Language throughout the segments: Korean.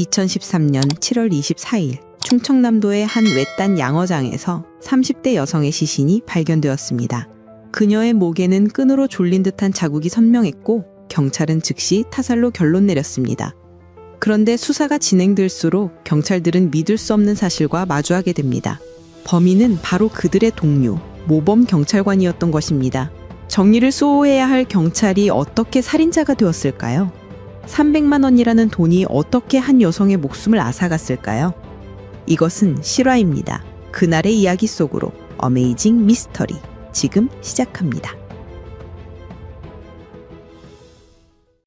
2013년 7월 24일 충청남도의 한 외딴 양어장에서 30대 여성의 시신이 발견되었습니다. 그녀의 목에는 끈으로 졸린 듯한 자국이 선명했고 경찰은 즉시 타살로 결론 내렸습니다. 그런데 수사가 진행될수록 경찰들은 믿을 수 없는 사실과 마주하게 됩니다. 범인은 바로 그들의 동료, 모범 경찰관이었던 것입니다. 정의를 수호해야 할 경찰이 어떻게 살인자가 되었을까요? 300만 원이라는 돈이 어떻게 한 여성의 목숨을 앗아갔을까요? 이것은 실화입니다. 그날의 이야기 속으로 어메이징 미스터리 지금 시작합니다.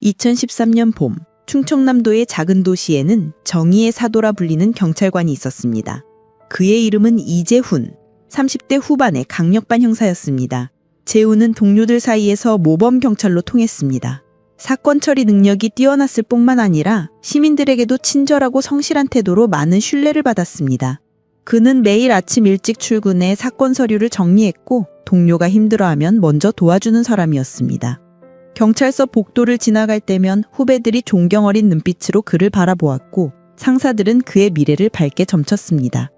2013년 봄 충청남도의 작은 도시에는 정의의 사도라 불리는 경찰관이 있었습니다. 그의 이름은 이재훈, 30대 후반의 강력반 형사였습니다. 재훈은 동료들 사이에서 모범 경찰로 통했습니다. 사건 처리 능력이 뛰어났을 뿐만 아니라 시민들에게도 친절하고 성실한 태도로 많은 신뢰를 받았습니다. 그는 매일 아침 일찍 출근해 사건 서류를 정리했고 동료가 힘들어하면 먼저 도와주는 사람이었습니다. 경찰서 복도를 지나갈 때면 후배들이 존경 어린 눈빛으로 그를 바라보았고 상사들은 그의 미래를 밝게 점쳤습니다.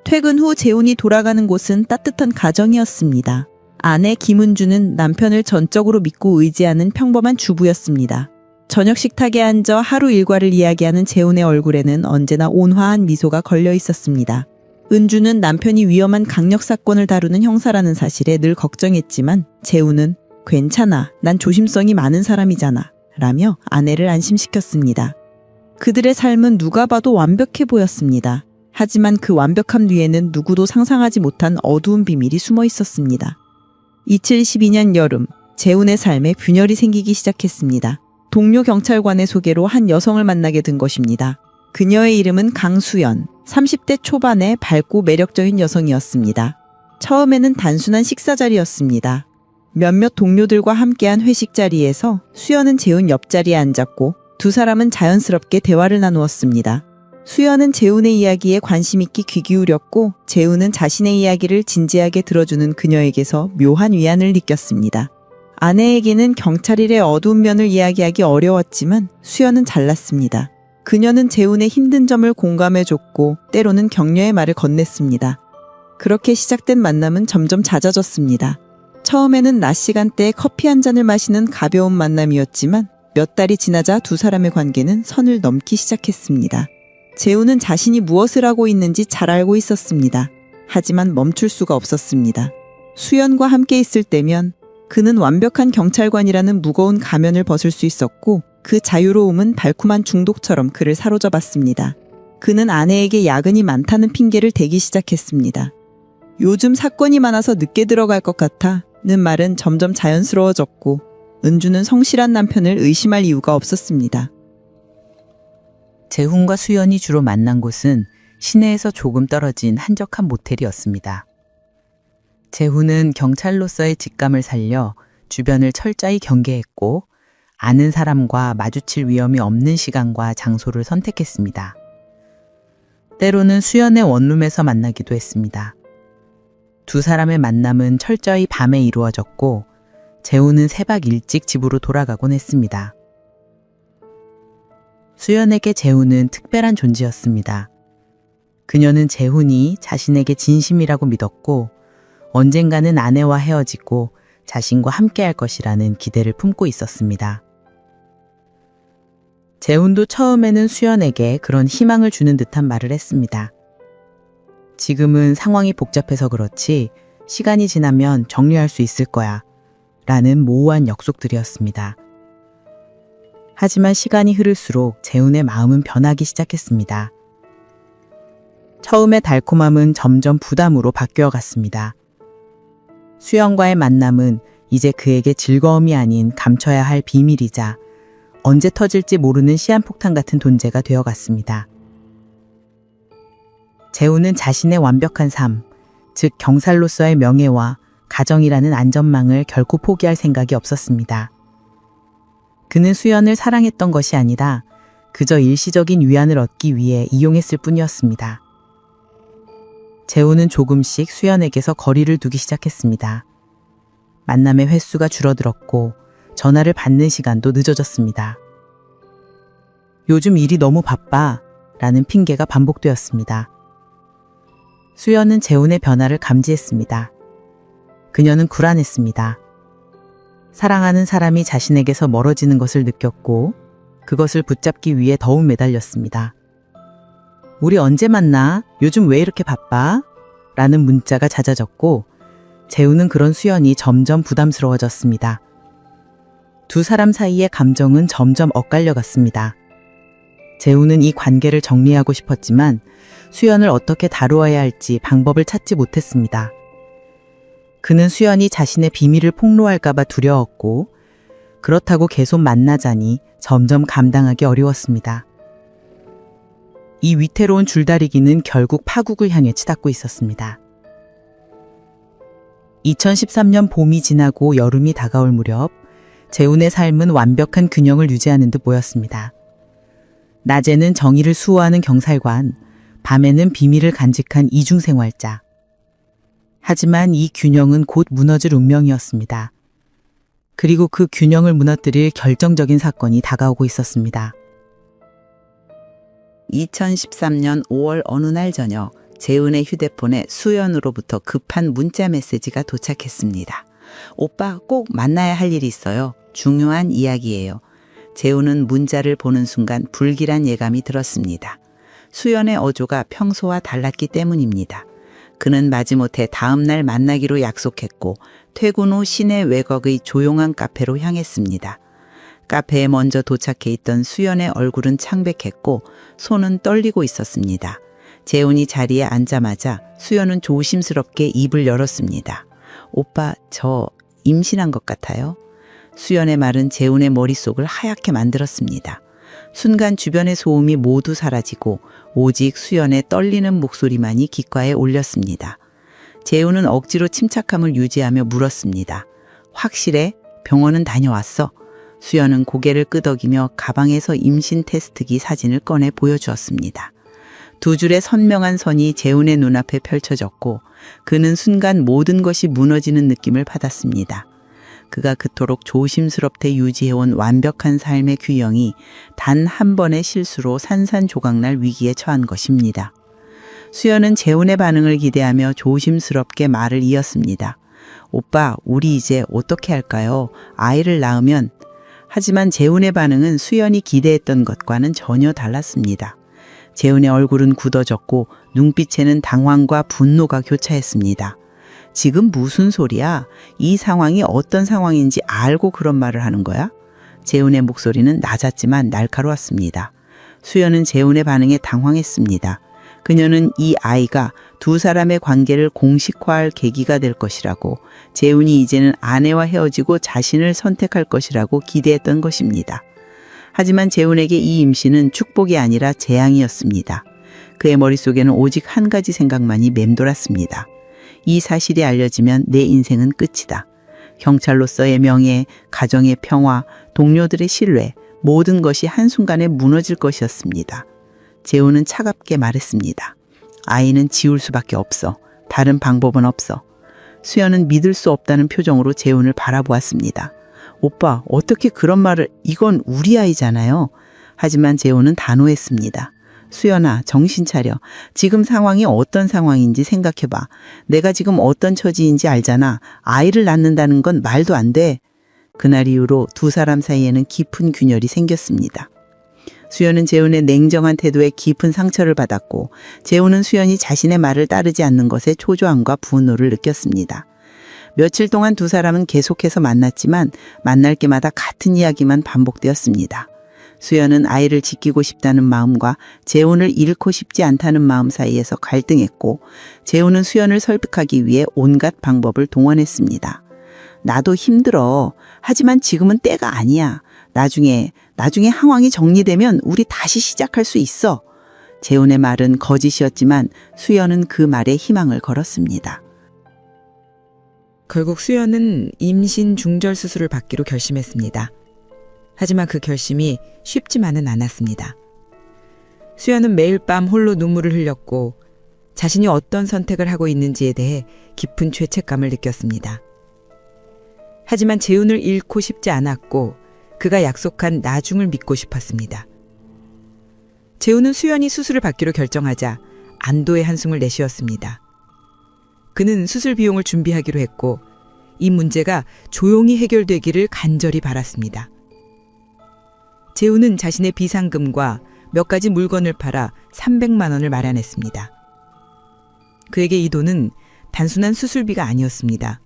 퇴근 후 재훈이 돌아가는 곳은 따뜻한 가정이었습니다. 아내 김은주는 남편을 전적으로 믿고 의지하는 평범한 주부였습니다. 저녁 식탁에 앉아 하루 일과를 이야기하는 재훈의 얼굴에는 언제나 온화한 미소가 걸려 있었습니다. 은주는 남편이 위험한 강력 사건을 다루는 형사라는 사실에 늘 걱정했지만 재훈은 괜찮아, 난 조심성이 많은 사람이잖아 라며 아내를 안심시켰습니다. 그들의 삶은 누가 봐도 완벽해 보였습니다. 하지만 그 완벽함 뒤에는 누구도 상상하지 못한 어두운 비밀이 숨어 있었습니다. 2012년 여름, 재훈의 삶에 균열이 생기기 시작했습니다. 동료 경찰관의 소개로 한 여성을 만나게 된 것입니다. 그녀의 이름은 강수연, 30대 초반의 밝고 매력적인 여성이었습니다. 처음에는 단순한 식사 자리였습니다. 몇몇 동료들과 함께한 회식 자리에서 수연은 재훈 옆자리에 앉았고 두 사람은 자연스럽게 대화를 나누었습니다. 수연은 재훈의 이야기에 관심 있게 귀 기울였고 재훈은 자신의 이야기를 진지하게 들어주는 그녀에게서 묘한 위안을 느꼈습니다. 아내에게는 경찰 일의 어두운 면을 이야기하기 어려웠지만 수연은 잘났습니다. 그녀는 재훈의 힘든 점을 공감해줬고 때로는 격려의 말을 건넸습니다. 그렇게 시작된 만남은 점점 잦아졌습니다. 처음에는 낮 시간대에 커피 한 잔을 마시는 가벼운 만남이었지만 몇 달이 지나자 두 사람의 관계는 선을 넘기 시작했습니다. 재훈은 자신이 무엇을 하고 있는지 잘 알고 있었습니다. 하지만 멈출 수가 없었습니다. 수연과 함께 있을 때면 그는 완벽한 경찰관이라는 무거운 가면을 벗을 수 있었고 그 자유로움은 달콤한 중독처럼 그를 사로잡았습니다. 그는 아내에게 야근이 많다는 핑계를 대기 시작했습니다. 요즘 사건이 많아서 늦게 들어갈 것 같아는 말은 점점 자연스러워졌고 은주는 성실한 남편을 의심할 이유가 없었습니다. 재훈과 수연이 주로 만난 곳은 시내에서 조금 떨어진 한적한 모텔이었습니다. 재훈은 경찰로서의 직감을 살려 주변을 철저히 경계했고 아는 사람과 마주칠 위험이 없는 시간과 장소를 선택했습니다. 때로는 수연의 원룸에서 만나기도 했습니다. 두 사람의 만남은 철저히 밤에 이루어졌고 재훈은 새벽 일찍 집으로 돌아가곤 했습니다. 수연에게 재훈은 특별한 존재였습니다. 그녀는 재훈이 자신에게 진심이라고 믿었고 언젠가는 아내와 헤어지고 자신과 함께할 것이라는 기대를 품고 있었습니다. 재훈도 처음에는 수연에게 그런 희망을 주는 듯한 말을 했습니다. 지금은 상황이 복잡해서 그렇지 시간이 지나면 정리할 수 있을 거야 라는 모호한 약속들이었습니다. 하지만 시간이 흐를수록 재훈의 마음은 변하기 시작했습니다. 처음의 달콤함은 점점 부담으로 바뀌어 갔습니다. 수연과의 만남은 이제 그에게 즐거움이 아닌 감춰야 할 비밀이자 언제 터질지 모르는 시한폭탄 같은 존재가 되어갔습니다. 재훈은 자신의 완벽한 삶, 즉 경살로서의 명예와 가정이라는 안전망을 결코 포기할 생각이 없었습니다. 그는 수연을 사랑했던 것이 아니라 그저 일시적인 위안을 얻기 위해 이용했을 뿐이었습니다. 재훈은 조금씩 수연에게서 거리를 두기 시작했습니다. 만남의 횟수가 줄어들었고 전화를 받는 시간도 늦어졌습니다. 요즘 일이 너무 바빠. 라는 핑계가 반복되었습니다. 수연은 재훈의 변화를 감지했습니다. 그녀는 불안했습니다. 사랑하는 사람이 자신에게서 멀어지는 것을 느꼈고 그것을 붙잡기 위해 더욱 매달렸습니다. 우리 언제 만나? 요즘 왜 이렇게 바빠? 라는 문자가 잦아졌고 재훈은 그런 수연이 점점 부담스러워졌습니다. 두 사람 사이의 감정은 점점 엇갈려 갔습니다. 재훈은 이 관계를 정리하고 싶었지만 수연을 어떻게 다루어야 할지 방법을 찾지 못했습니다. 그는 수연이 자신의 비밀을 폭로할까봐 두려웠고 그렇다고 계속 만나자니 점점 감당하기 어려웠습니다. 이 위태로운 줄다리기는 결국 파국을 향해 치닫고 있었습니다. 2013년 봄이 지나고 여름이 다가올 무렵 재훈의 삶은 완벽한 균형을 유지하는 듯 보였습니다. 낮에는 정의를 수호하는 경찰관, 밤에는 비밀을 간직한 이중생활자. 하지만 이 균형은 곧 무너질 운명이었습니다. 그리고 그 균형을 무너뜨릴 결정적인 사건이 다가오고 있었습니다. 2013년 5월 어느 날 저녁 재훈의 휴대폰에 수연으로부터 급한 문자 메시지가 도착했습니다. 오빠 꼭 만나야 할 일이 있어요. 중요한 이야기예요. 재훈은 문자를 보는 순간 불길한 예감이 들었습니다. 수연의 어조가 평소와 달랐기 때문입니다. 그는 마지못해 다음 날 만나기로 약속했고 퇴근 후 시내 외곽의 조용한 카페로 향했습니다. 카페에 먼저 도착해 있던 수연의 얼굴은 창백했고 손은 떨리고 있었습니다. 재훈이 자리에 앉자마자 수연은 조심스럽게 입을 열었습니다. 오빠, 저 임신한 것 같아요. 수연의 말은 재훈의 머릿속을 하얗게 만들었습니다. 순간 주변의 소음이 모두 사라지고 오직 수연의 떨리는 목소리만이 귓가에 울렸습니다. 재훈은 억지로 침착함을 유지하며 물었습니다. 확실해? 병원은 다녀왔어? 수연은 고개를 끄덕이며 가방에서 임신 테스트기 사진을 꺼내 보여주었습니다. 두 줄의 선명한 선이 재훈의 눈앞에 펼쳐졌고 그는 순간 모든 것이 무너지는 느낌을 받았습니다. 그가 그토록 조심스럽게 유지해온 완벽한 삶의 균형이 단 한 번의 실수로 산산조각날 위기에 처한 것입니다. 수연은 재훈의 반응을 기대하며 조심스럽게 말을 이었습니다. 오빠, 우리 이제 어떻게 할까요? 아이를 낳으면... 하지만 재훈의 반응은 수연이 기대했던 것과는 전혀 달랐습니다. 재훈의 얼굴은 굳어졌고 눈빛에는 당황과 분노가 교차했습니다. 지금 무슨 소리야? 이 상황이 어떤 상황인지 알고 그런 말을 하는 거야? 재훈의 목소리는 낮았지만 날카로웠습니다. 수연은 재훈의 반응에 당황했습니다. 그녀는 이 아이가 두 사람의 관계를 공식화할 계기가 될 것이라고, 재훈이 이제는 아내와 헤어지고 자신을 선택할 것이라고 기대했던 것입니다. 하지만 재훈에게 이 임신은 축복이 아니라 재앙이었습니다. 그의 머릿속에는 오직 한 가지 생각만이 맴돌았습니다. 이 사실이 알려지면 내 인생은 끝이다. 경찰로서의 명예, 가정의 평화, 동료들의 신뢰, 모든 것이 한순간에 무너질 것이었습니다. 재훈은 차갑게 말했습니다. 아이는 지울 수밖에 없어. 다른 방법은 없어. 수연은 믿을 수 없다는 표정으로 재훈을 바라보았습니다. 오빠, 어떻게 그런 말을, 이건 우리 아이잖아요. 하지만 재훈은 단호했습니다. 수연아, 정신 차려. 지금 상황이 어떤 상황인지 생각해봐. 내가 지금 어떤 처지인지 알잖아. 아이를 낳는다는 건 말도 안 돼. 그날 이후로 두 사람 사이에는 깊은 균열이 생겼습니다. 수연은 재훈의 냉정한 태도에 깊은 상처를 받았고, 재훈은 수연이 자신의 말을 따르지 않는 것에 초조함과 분노를 느꼈습니다. 며칠 동안 두 사람은 계속해서 만났지만 만날 때마다 같은 이야기만 반복되었습니다. 수연은 아이를 지키고 싶다는 마음과 재훈을 잃고 싶지 않다는 마음 사이에서 갈등했고, 재훈은 수연을 설득하기 위해 온갖 방법을 동원했습니다. 나도 힘들어. 하지만 지금은 때가 아니야. 나중에 상황이 정리되면 우리 다시 시작할 수 있어. 재훈의 말은 거짓이었지만 수연은 그 말에 희망을 걸었습니다. 결국 수연은 임신 중절 수술을 받기로 결심했습니다. 하지만 그 결심이 쉽지만은 않았습니다. 수연은 매일 밤 홀로 눈물을 흘렸고 자신이 어떤 선택을 하고 있는지에 대해 깊은 죄책감을 느꼈습니다. 하지만 재훈을 잃고 싶지 않았고 그가 약속한 나중을 믿고 싶었습니다. 재훈은 수연이 수술을 받기로 결정하자 안도의 한숨을 내쉬었습니다. 그는 수술 비용을 준비하기로 했고 이 문제가 조용히 해결되기를 간절히 바랐습니다. 재훈은 자신의 비상금과 몇 가지 물건을 팔아 300만 원을 마련했습니다. 그에게 이 돈은 단순한 수술비가 아니었습니다.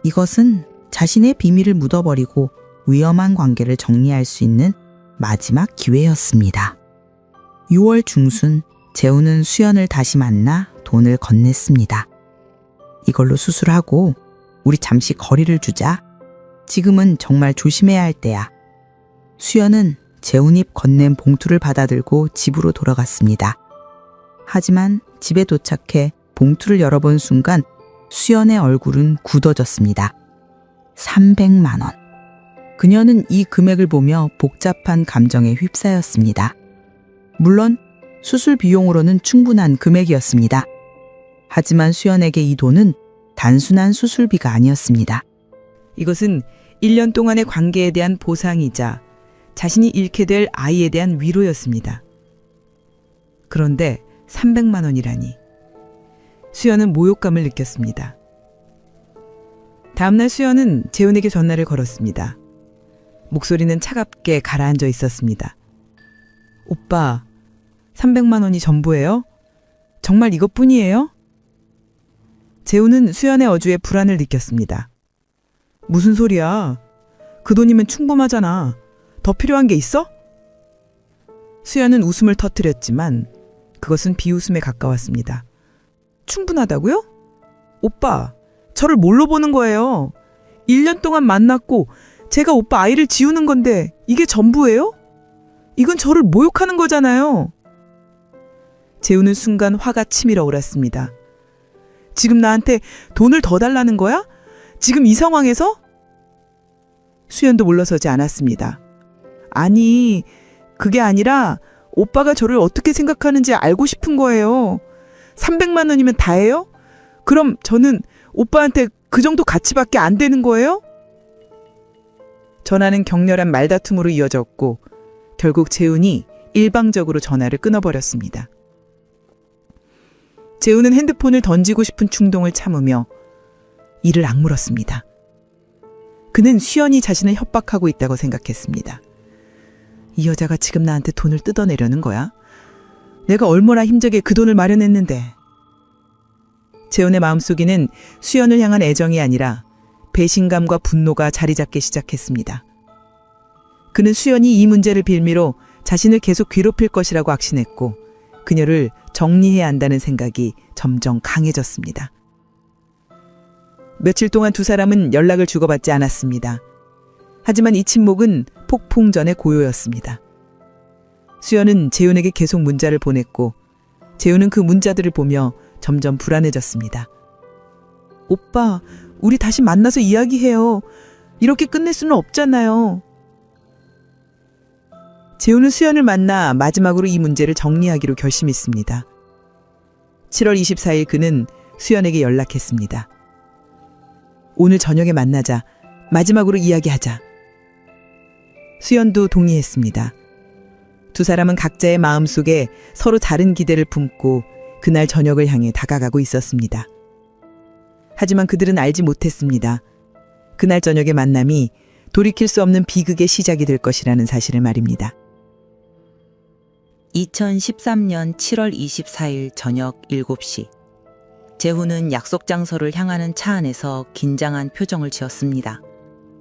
이것은 자신의 비밀을 묻어버리고 위험한 관계를 정리할 수 있는 마지막 기회였습니다. 6월 중순 재훈은 수연을 다시 만나 돈을 건넸습니다. 이걸로 수술하고 우리 잠시 거리를 두자. 지금은 정말 조심해야 할 때야. 수연은 재훈이 건넨 봉투를 받아들고 집으로 돌아갔습니다. 하지만 집에 도착해 봉투를 열어본 순간 수연의 얼굴은 굳어졌습니다. 300만 원. 그녀는 이 금액을 보며 복잡한 감정에 휩싸였습니다. 물론 수술 비용으로는 충분한 금액이었습니다. 하지만 수연에게 이 돈은 단순한 수술비가 아니었습니다. 이것은 1년 동안의 관계에 대한 보상이자 자신이 잃게 될 아이에 대한 위로였습니다. 그런데 300만 원이라니. 수연은 모욕감을 느꼈습니다. 다음날 수연은 재훈에게 전화를 걸었습니다. 목소리는 차갑게 가라앉아 있었습니다. 오빠, 300만 원이 전부예요? 정말 이것뿐이에요? 재훈은 수연의 어조에 불안을 느꼈습니다. 무슨 소리야? 그 돈이면 충분하잖아. 더 필요한 게 있어? 수연은 웃음을 터뜨렸지만 그것은 비웃음에 가까웠습니다. 충분하다고요? 오빠, 저를 뭘로 보는 거예요? 1년 동안 만났고 제가 오빠 아이를 지우는 건데 이게 전부예요? 이건 저를 모욕하는 거잖아요. 재훈은 순간 화가 치밀어 오랐습니다. 지금 나한테 돈을 더 달라는 거야? 지금 이 상황에서? 수연도 물러서지 않았습니다. 아니, 그게 아니라 오빠가 저를 어떻게 생각하는지 알고 싶은 거예요. 300만 원이면 다예요? 그럼 저는 오빠한테 그 정도 가치밖에 안 되는 거예요? 전화는 격렬한 말다툼으로 이어졌고 결국 재훈이 일방적으로 전화를 끊어버렸습니다. 재훈은 핸드폰을 던지고 싶은 충동을 참으며 이를 악물었습니다. 그는 수연이 자신을 협박하고 있다고 생각했습니다. 이 여자가 지금 나한테 돈을 뜯어내려는 거야? 내가 얼마나 힘들게 그 돈을 마련했는데. 재훈의 마음속에는 수연을 향한 애정이 아니라 배신감과 분노가 자리 잡기 시작했습니다. 그는 수연이 이 문제를 빌미로 자신을 계속 괴롭힐 것이라고 확신했고 그녀를 정리해야 한다는 생각이 점점 강해졌습니다. 며칠 동안 두 사람은 연락을 주고받지 않았습니다. 하지만 이 침묵은 폭풍전의 고요였습니다. 수연은 재훈에게 계속 문자를 보냈고 재훈은 그 문자들을 보며 점점 불안해졌습니다. 오빠, 우리 다시 만나서 이야기해요. 이렇게 끝낼 수는 없잖아요. 재훈은 수연을 만나 마지막으로 이 문제를 정리하기로 결심했습니다. 7월 24일 그는 수연에게 연락했습니다. 오늘 저녁에 만나자. 마지막으로 이야기하자. 수연도 동의했습니다. 두 사람은 각자의 마음속에 서로 다른 기대를 품고 그날 저녁을 향해 다가가고 있었습니다. 하지만 그들은 알지 못했습니다. 그날 저녁의 만남이 돌이킬 수 없는 비극의 시작이 될 것이라는 사실을 말입니다. 2013년 7월 24일 저녁 7시. 재훈은 약속 장소를 향하는 차 안에서 긴장한 표정을 지었습니다.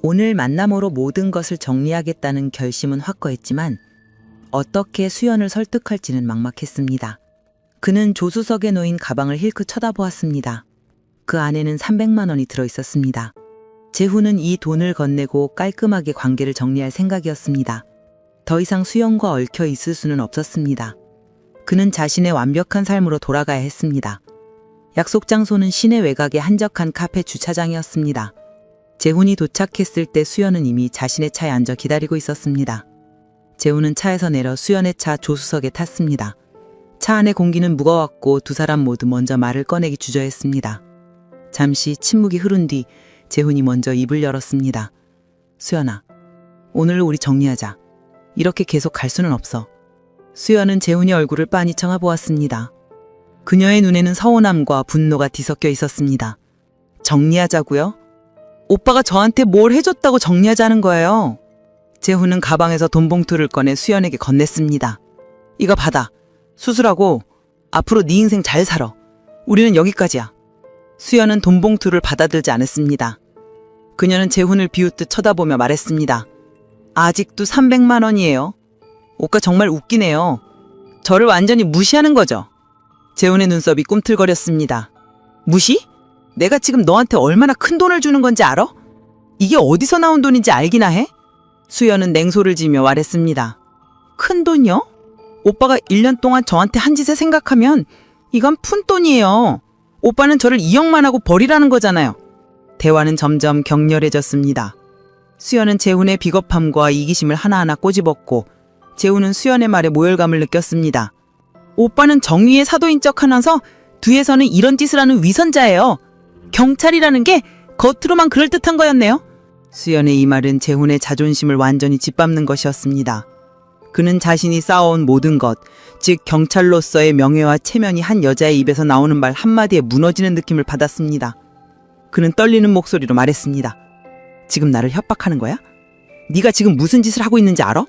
오늘 만남으로 모든 것을 정리하겠다는 결심은 확고했지만 어떻게 수연을 설득할지는 막막했습니다. 그는 조수석에 놓인 가방을 힐끗 쳐다보았습니다. 그 안에는 300만 원이 들어있었습니다. 재훈은 이 돈을 건네고 깔끔하게 관계를 정리할 생각이었습니다. 더 이상 수연과 얽혀 있을 수는 없었습니다. 그는 자신의 완벽한 삶으로 돌아가야 했습니다. 약속 장소는 시내 외곽의 한적한 카페 주차장이었습니다. 재훈이 도착했을 때 수연은 이미 자신의 차에 앉아 기다리고 있었습니다. 재훈은 차에서 내려 수연의 차 조수석에 탔습니다. 차 안의 공기는 무거웠고 두 사람 모두 먼저 말을 꺼내기 주저했습니다. 잠시 침묵이 흐른 뒤 재훈이 먼저 입을 열었습니다. 수연아, 오늘 우리 정리하자. 이렇게 계속 갈 수는 없어. 수연은 재훈의 얼굴을 빤히 쳐다보았습니다. 그녀의 눈에는 서운함과 분노가 뒤섞여 있었습니다. 정리하자고요? 오빠가 저한테 뭘 해줬다고 정리하자는 거예요. 재훈은 가방에서 돈 봉투를 꺼내 수연에게 건넸습니다. 이거 받아. 수술하고 앞으로 네 인생 잘 살아. 우리는 여기까지야. 수연은 돈 봉투를 받아들지 않았습니다. 그녀는 재훈을 비웃듯 쳐다보며 말했습니다. 아직도 300만 원이에요. 오빠 정말 웃기네요. 저를 완전히 무시하는 거죠. 재훈의 눈썹이 꿈틀거렸습니다. 무시? 내가 지금 너한테 얼마나 큰 돈을 주는 건지 알아? 이게 어디서 나온 돈인지 알기나 해? 수연은 냉소를 지며 말했습니다. 큰 돈이요? 오빠가 1년 동안 저한테 한 짓을 생각하면 이건 푼돈이에요. 오빠는 저를 이용만 하고 버리라는 거잖아요. 대화는 점점 격렬해졌습니다. 수연은 재훈의 비겁함과 이기심을 하나하나 꼬집었고 재훈은 수연의 말에 모열감을 느꼈습니다. 오빠는 정의의 사도인 척하면서 뒤에서는 이런 짓을 하는 위선자예요. 경찰이라는 게 겉으로만 그럴듯한 거였네요. 수연의 이 말은 재훈의 자존심을 완전히 짓밟는 것이었습니다. 그는 자신이 쌓아온 모든 것, 즉 경찰로서의 명예와 체면이 한 여자의 입에서 나오는 말 한마디에 무너지는 느낌을 받았습니다. 그는 떨리는 목소리로 말했습니다. 지금 나를 협박하는 거야? 네가 지금 무슨 짓을 하고 있는지 알아?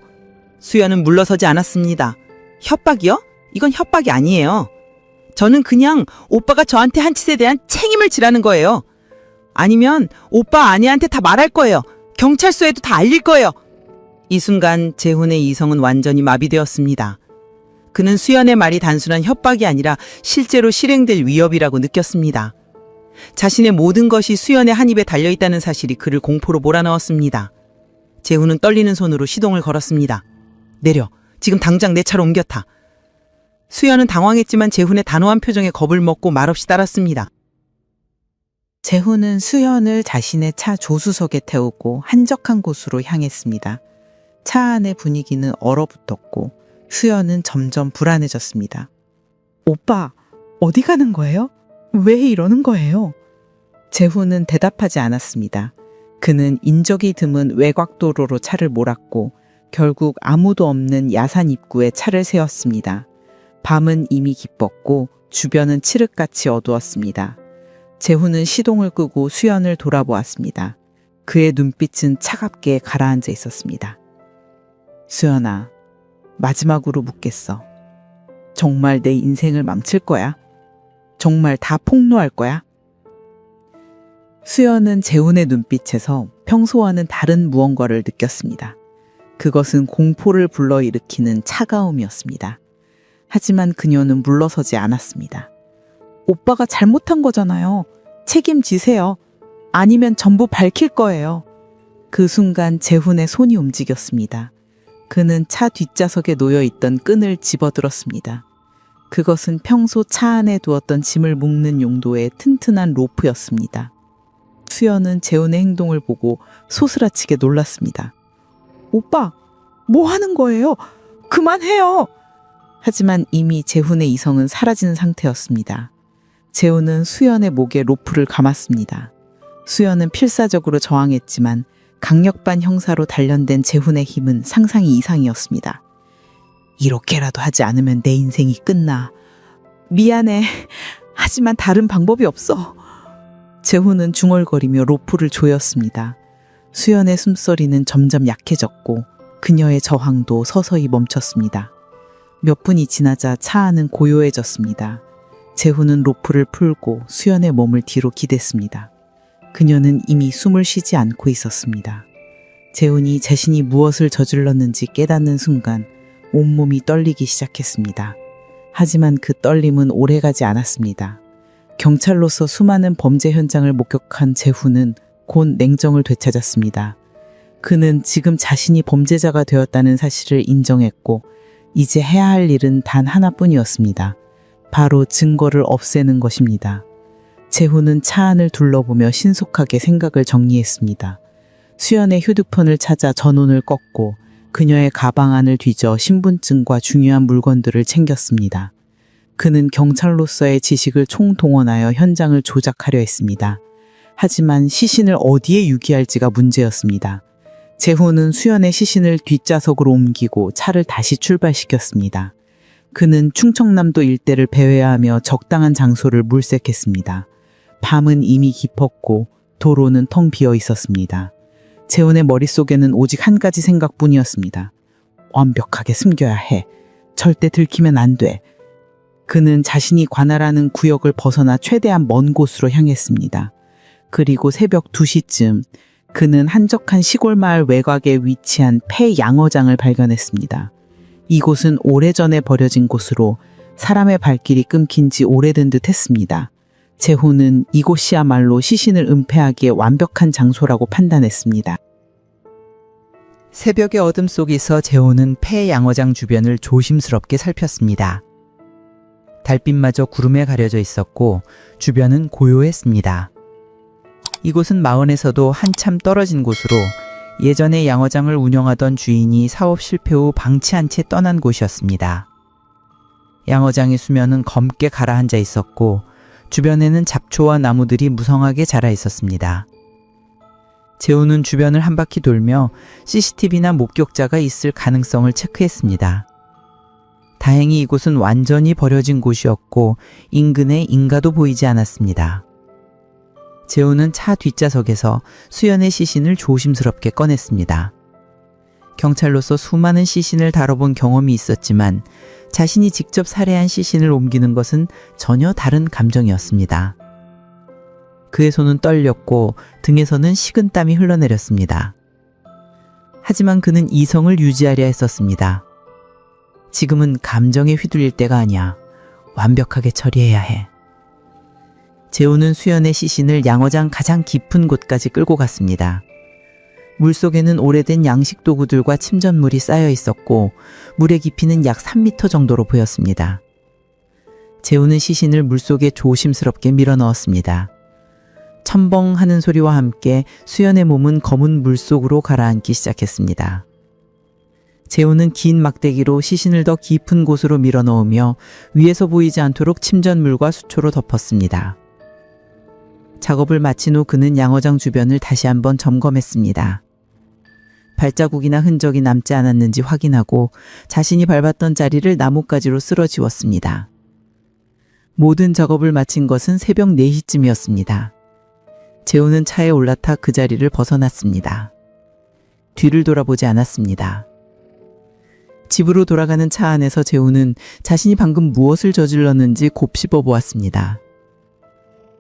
수연은 물러서지 않았습니다. 협박이요? 이건 협박이 아니에요. 저는 그냥 오빠가 저한테 한 짓에 대한 책임을 지라는 거예요. 아니면 오빠 아내한테 다 말할 거예요. 경찰서에도 다 알릴 거예요. 이 순간 재훈의 이성은 완전히 마비되었습니다. 그는 수연의 말이 단순한 협박이 아니라 실제로 실행될 위협이라고 느꼈습니다. 자신의 모든 것이 수연의 한 입에 달려있다는 사실이 그를 공포로 몰아넣었습니다. 재훈은 떨리는 손으로 시동을 걸었습니다. 내려. 지금 당장 내 차로 옮겨 타. 수연은 당황했지만 재훈의 단호한 표정에 겁을 먹고 말없이 따랐습니다. 재훈은 수연을 자신의 차 조수석에 태우고 한적한 곳으로 향했습니다. 차 안의 분위기는 얼어붙었고 수연은 점점 불안해졌습니다. 오빠, 어디 가는 거예요? 왜 이러는 거예요? 재훈은 대답하지 않았습니다. 그는 인적이 드문 외곽도로로 차를 몰았고 결국 아무도 없는 야산 입구에 차를 세웠습니다. 밤은 이미 깊었고 주변은 칠흑같이 어두웠습니다. 재훈은 시동을 끄고 수연을 돌아보았습니다. 그의 눈빛은 차갑게 가라앉아 있었습니다. 수연아, 마지막으로 묻겠어. 정말 내 인생을 망칠 거야? 정말 다 폭로할 거야? 수연은 재훈의 눈빛에서 평소와는 다른 무언가를 느꼈습니다. 그것은 공포를 불러일으키는 차가움이었습니다. 하지만 그녀는 물러서지 않았습니다. 오빠가 잘못한 거잖아요. 책임지세요. 아니면 전부 밝힐 거예요. 그 순간 재훈의 손이 움직였습니다. 그는 차 뒷좌석에 놓여있던 끈을 집어들었습니다. 그것은 평소 차 안에 두었던 짐을 묶는 용도의 튼튼한 로프였습니다. 수연은 재훈의 행동을 보고 소스라치게 놀랐습니다. 오빠, 뭐 하는 거예요? 그만해요! 하지만 이미 재훈의 이성은 사라진 상태였습니다. 재훈은 수연의 목에 로프를 감았습니다. 수연은 필사적으로 저항했지만 강력반 형사로 단련된 재훈의 힘은 상상이 이상이었습니다. 이렇게라도 하지 않으면 내 인생이 끝나. 미안해. 하지만 다른 방법이 없어. 재훈은 중얼거리며 로프를 조였습니다. 수연의 숨소리는 점점 약해졌고 그녀의 저항도 서서히 멈췄습니다. 몇 분이 지나자 차 안은 고요해졌습니다. 재훈은 로프를 풀고 수연의 몸을 뒤로 기댔습니다. 그녀는 이미 숨을 쉬지 않고 있었습니다. 재훈이 자신이 무엇을 저질렀는지 깨닫는 순간 온몸이 떨리기 시작했습니다. 하지만 그 떨림은 오래가지 않았습니다. 경찰로서 수많은 범죄 현장을 목격한 재훈은 곧 냉정을 되찾았습니다. 그는 지금 자신이 범죄자가 되었다는 사실을 인정했고 이제 해야 할 일은 단 하나뿐이었습니다. 바로 증거를 없애는 것입니다. 재훈은 차 안을 둘러보며 신속하게 생각을 정리했습니다. 수연의 휴대폰을 찾아 전원을 껐고 그녀의 가방 안을 뒤져 신분증과 중요한 물건들을 챙겼습니다. 그는 경찰로서의 지식을 총동원하여 현장을 조작하려 했습니다. 하지만 시신을 어디에 유기할지가 문제였습니다. 재훈은 수연의 시신을 뒷좌석으로 옮기고 차를 다시 출발시켰습니다. 그는 충청남도 일대를 배회하며 적당한 장소를 물색했습니다. 밤은 이미 깊었고 도로는 텅 비어 있었습니다. 재훈의 머릿속에는 오직 한 가지 생각뿐이었습니다. 완벽하게 숨겨야 해. 절대 들키면 안 돼. 그는 자신이 관할하는 구역을 벗어나 최대한 먼 곳으로 향했습니다. 그리고 새벽 2시쯤 그는 한적한 시골 마을 외곽에 위치한 폐 양어장을 발견했습니다. 이곳은 오래전에 버려진 곳으로 사람의 발길이 끊긴 지 오래된 듯 했습니다. 재훈은 이곳이야말로 시신을 은폐하기에 완벽한 장소라고 판단했습니다. 새벽의 어둠 속에서 재훈은 폐 양어장 주변을 조심스럽게 살폈습니다. 달빛마저 구름에 가려져 있었고 주변은 고요했습니다. 이곳은 마을에서도 한참 떨어진 곳으로 예전에 양어장을 운영하던 주인이 사업 실패 후 방치한 채 떠난 곳이었습니다. 양어장의 수면은 검게 가라앉아 있었고 주변에는 잡초와 나무들이 무성하게 자라 있었습니다. 재훈은 주변을 한 바퀴 돌며 CCTV나 목격자가 있을 가능성을 체크했습니다. 다행히 이곳은 완전히 버려진 곳이었고 인근에 인가도 보이지 않았습니다. 재훈은 차 뒷좌석에서 수연의 시신을 조심스럽게 꺼냈습니다. 경찰로서 수많은 시신을 다뤄본 경험이 있었지만 자신이 직접 살해한 시신을 옮기는 것은 전혀 다른 감정이었습니다. 그의 손은 떨렸고 등에서는 식은땀이 흘러내렸습니다. 하지만 그는 이성을 유지하려 했었습니다. 지금은 감정에 휘둘릴 때가 아니야. 완벽하게 처리해야 해. 재훈은 수연의 시신을 양어장 가장 깊은 곳까지 끌고 갔습니다. 물속에는 오래된 양식 도구들과 침전물이 쌓여 있었고 물의 깊이는 약 3m 정도로 보였습니다. 재훈은 시신을 물속에 조심스럽게 밀어 넣었습니다. 첨벙 하는 소리와 함께 수연의 몸은 검은 물속으로 가라앉기 시작했습니다. 재훈은 긴 막대기로 시신을 더 깊은 곳으로 밀어 넣으며 위에서 보이지 않도록 침전물과 수초로 덮었습니다. 작업을 마친 후 그는 양어장 주변을 다시 한번 점검했습니다. 발자국이나 흔적이 남지 않았는지 확인하고 자신이 밟았던 자리를 나뭇가지로 쓸어 지웠습니다. 모든 작업을 마친 것은 새벽 4시쯤이었습니다. 재훈은 차에 올라타 그 자리를 벗어났습니다. 뒤를 돌아보지 않았습니다. 집으로 돌아가는 차 안에서 재훈은 자신이 방금 무엇을 저질렀는지 곱씹어 보았습니다.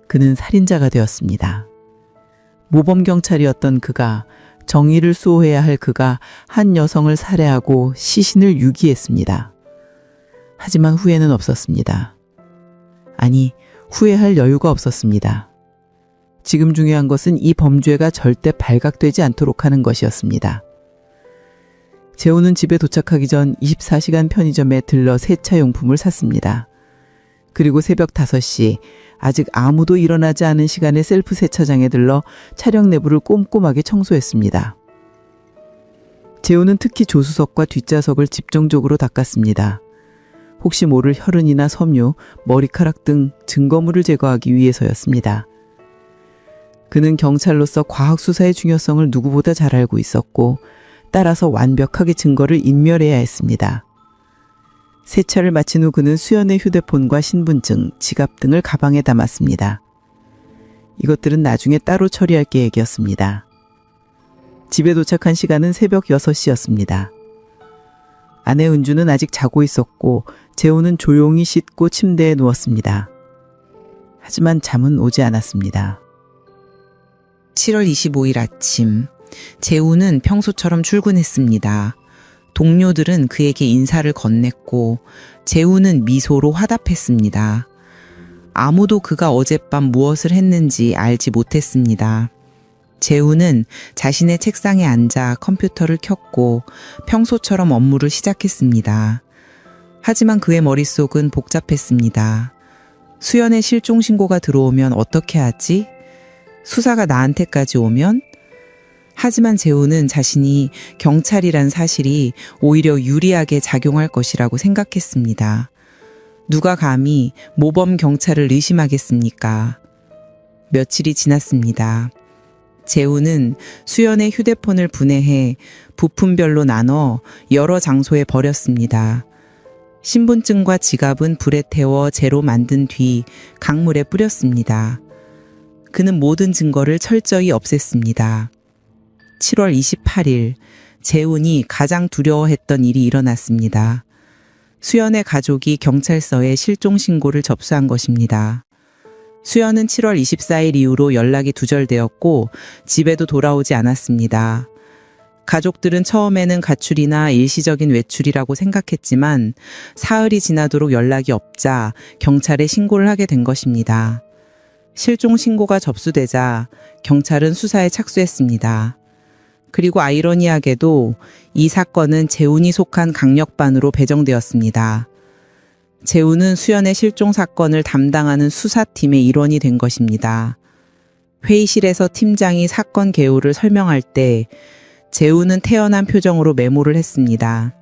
그는 살인자가 되었습니다. 모범경찰이었던 그가, 정의를 수호해야 할 그가 한 여성을 살해하고 시신을 유기했습니다. 하지만 후회는 없었습니다. 아니, 후회할 여유가 없었습니다. 지금 중요한 것은 이 범죄가 절대 발각되지 않도록 하는 것이었습니다. 재훈은 집에 도착하기 전 24시간 편의점에 들러 세차용품을 샀습니다. 그리고 새벽 5시, 아직 아무도 일어나지 않은 시간에 셀프 세차장에 들러 차량 내부를 꼼꼼하게 청소했습니다. 재훈은 특히 조수석과 뒷좌석을 집중적으로 닦았습니다. 혹시 모를 혈흔이나 섬유, 머리카락 등 증거물을 제거하기 위해서였습니다. 그는 경찰로서 과학수사의 중요성을 누구보다 잘 알고 있었고 따라서 완벽하게 증거를 인멸해야 했습니다. 세차를 마친 후 그는 수연의 휴대폰과 신분증, 지갑 등을 가방에 담았습니다. 이것들은 나중에 따로 처리할 계획이었습니다. 집에 도착한 시간은 새벽 6시였습니다. 아내 은주는 아직 자고 있었고 재훈은 조용히 씻고 침대에 누웠습니다. 하지만 잠은 오지 않았습니다. 7월 25일 아침, 재훈은 평소처럼 출근했습니다. 동료들은 그에게 인사를 건넸고 재훈은 미소로 화답했습니다. 아무도 그가 어젯밤 무엇을 했는지 알지 못했습니다. 재훈은 자신의 책상에 앉아 컴퓨터를 켰고 평소처럼 업무를 시작했습니다. 하지만 그의 머릿속은 복잡했습니다. 수연의 실종 신고가 들어오면 어떻게 하지? 수사가 나한테까지 오면? 하지만 재훈은 자신이 경찰이란 사실이 오히려 유리하게 작용할 것이라고 생각했습니다. 누가 감히 모범 경찰을 의심하겠습니까? 며칠이 지났습니다. 재우는 수연의 휴대폰을 분해해 부품별로 나눠 여러 장소에 버렸습니다. 신분증과 지갑은 불에 태워 재로 만든 뒤 강물에 뿌렸습니다. 그는 모든 증거를 철저히 없앴습니다. 7월 28일, 재훈이 가장 두려워했던 일이 일어났습니다. 수연의 가족이 경찰서에 실종 신고를 접수한 것입니다. 수연은 7월 24일 이후로 연락이 두절되었고 집에도 돌아오지 않았습니다. 가족들은 처음에는 가출이나 일시적인 외출이라고 생각했지만 사흘이 지나도록 연락이 없자 경찰에 신고를 하게 된 것입니다. 실종 신고가 접수되자 경찰은 수사에 착수했습니다. 그리고 아이러니하게도 이 사건은 재훈이 속한 강력반으로 배정되었습니다. 재훈은 수연의 실종 사건을 담당하는 수사팀의 일원이 된 것입니다. 회의실에서 팀장이 사건 개요를 설명할 때 재훈은 태연한 표정으로 메모를 했습니다.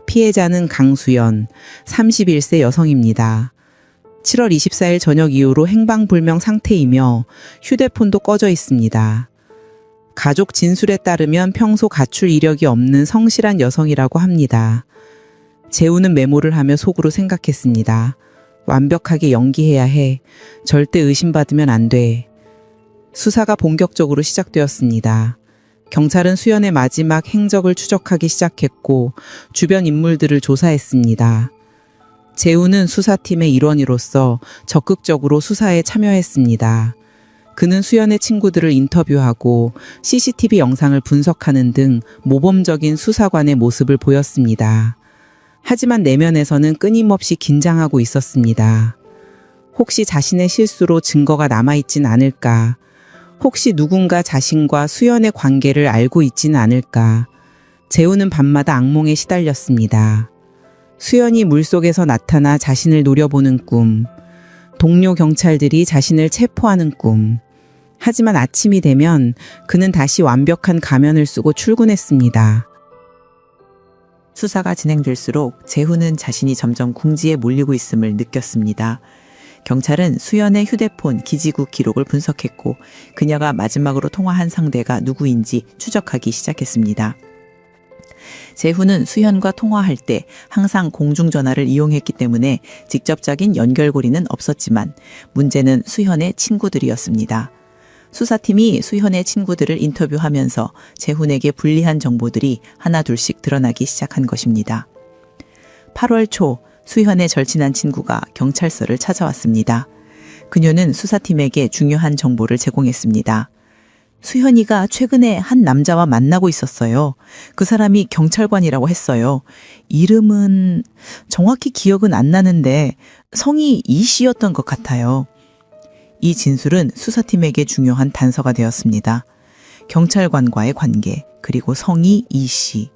피해자는 강수연, 31세 여성입니다. 7월 24일 저녁 이후로 행방불명 상태이며 휴대폰도 꺼져 있습니다. 가족 진술에 따르면 평소 가출 이력이 없는 성실한 여성이라고 합니다. 재훈은 메모를 하며 속으로 생각했습니다. 완벽하게 연기해야 해. 절대 의심받으면 안 돼. 수사가 본격적으로 시작되었습니다. 경찰은 수연의 마지막 행적을 추적하기 시작했고 주변 인물들을 조사했습니다. 재훈은 수사팀의 일원으로서 적극적으로 수사에 참여했습니다. 그는 수연의 친구들을 인터뷰하고 CCTV 영상을 분석하는 등 모범적인 수사관의 모습을 보였습니다. 하지만 내면에서는 끊임없이 긴장하고 있었습니다. 혹시 자신의 실수로 증거가 남아있진 않을까? 혹시 누군가 자신과 수연의 관계를 알고 있지는 않을까? 재훈은 밤마다 악몽에 시달렸습니다. 수연이 물속에서 나타나 자신을 노려보는 꿈, 동료 경찰들이 자신을 체포하는 꿈. 하지만 아침이 되면 그는 다시 완벽한 가면을 쓰고 출근했습니다. 수사가 진행될수록 재훈은 자신이 점점 궁지에 몰리고 있음을 느꼈습니다. 경찰은 수연의 휴대폰 기지국 기록을 분석했고 그녀가 마지막으로 통화한 상대가 누구인지 추적하기 시작했습니다. 재훈은 수연과 통화할 때 항상 공중전화를 이용했기 때문에 직접적인 연결고리는 없었지만 문제는 수연의 친구들이었습니다. 수사팀이 수연의 친구들을 인터뷰하면서 재훈에게 불리한 정보들이 하나둘씩 드러나기 시작한 것입니다. 8월 초 수연의 절친한 친구가 경찰서를 찾아왔습니다. 그녀는 수사팀에게 중요한 정보를 제공했습니다. 수연이가 최근에 한 남자와 만나고 있었어요. 그 사람이 경찰관이라고 했어요. 이름은 정확히 기억은 안 나는데 성이 이 씨였던 것 같아요. 이 진술은 수사팀에게 중요한 단서가 되었습니다. 경찰관과의 관계, 그리고 성이 이 씨.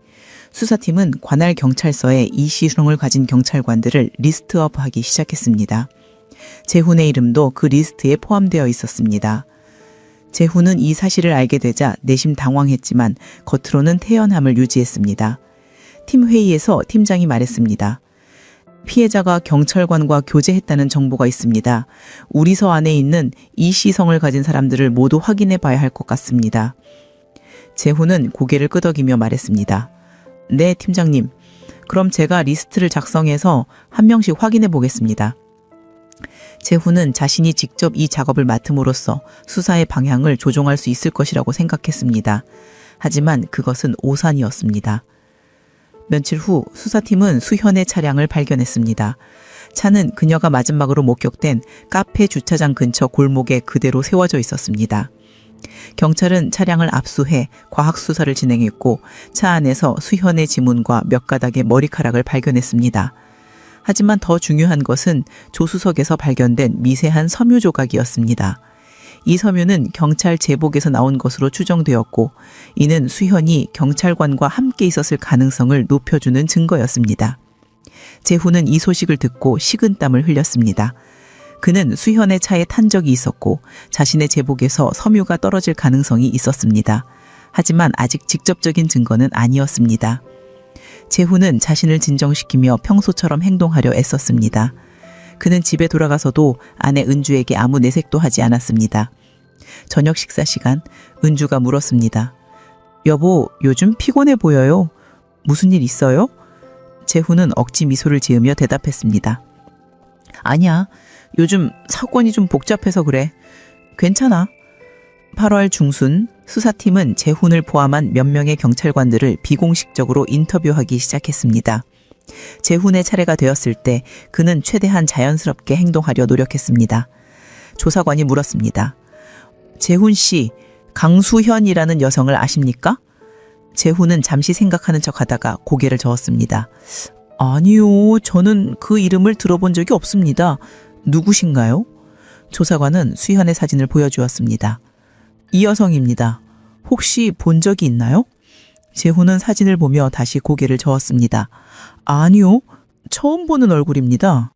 수사팀은 관할 경찰서에 이 씨 성을 가진 경찰관들을 리스트업하기 시작했습니다. 재훈의 이름도 그 리스트에 포함되어 있었습니다. 재훈은 이 사실을 알게 되자 내심 당황했지만 겉으로는 태연함을 유지했습니다. 팀 회의에서 팀장이 말했습니다. 피해자가 경찰관과 교제했다는 정보가 있습니다. 우리 서 안에 있는 이 씨 성을 가진 사람들을 모두 확인해 봐야 할 것 같습니다. 재훈은 고개를 끄덕이며 말했습니다. 네, 팀장님. 그럼 제가 리스트를 작성해서 한 명씩 확인해 보겠습니다. 재훈은 자신이 직접 이 작업을 맡음으로써 수사의 방향을 조종할 수 있을 것이라고 생각했습니다. 하지만 그것은 오산이었습니다. 며칠 후 수사팀은 수현의 차량을 발견했습니다. 차는 그녀가 마지막으로 목격된 카페 주차장 근처 골목에 그대로 세워져 있었습니다. 경찰은 차량을 압수해 과학수사를 진행했고 차 안에서 수현의 지문과 몇 가닥의 머리카락을 발견했습니다. 하지만 더 중요한 것은 조수석에서 발견된 미세한 섬유 조각이었습니다. 이 섬유는 경찰 제복에서 나온 것으로 추정되었고 이는 수현이 경찰관과 함께 있었을 가능성을 높여주는 증거였습니다. 재훈은 이 소식을 듣고 식은땀을 흘렸습니다. 그는 수현의 차에 탄 적이 있었고 자신의 제복에서 섬유가 떨어질 가능성이 있었습니다. 하지만 아직 직접적인 증거는 아니었습니다. 재훈은 자신을 진정시키며 평소처럼 행동하려 애썼습니다. 그는 집에 돌아가서도 아내 은주에게 아무 내색도 하지 않았습니다. 저녁 식사 시간, 은주가 물었습니다. 여보, 요즘 피곤해 보여요. 무슨 일 있어요? 재훈은 억지 미소를 지으며 대답했습니다. 아니야, 요즘 사건이 좀 복잡해서 그래. 괜찮아. 8월 중순 수사팀은 재훈을 포함한 몇 명의 경찰관들을 비공식적으로 인터뷰하기 시작했습니다. 재훈의 차례가 되었을 때 그는 최대한 자연스럽게 행동하려 노력했습니다. 조사관이 물었습니다. 재훈 씨, 강수현이라는 여성을 아십니까? 재훈은 잠시 생각하는 척하다가 고개를 저었습니다. 아니요, 저는 그 이름을 들어본 적이 없습니다. 누구신가요? 조사관은 수현의 사진을 보여주었습니다. 이 여성입니다. 혹시 본 적이 있나요? 재훈은 사진을 보며 다시 고개를 저었습니다. 아니요, 처음 보는 얼굴입니다.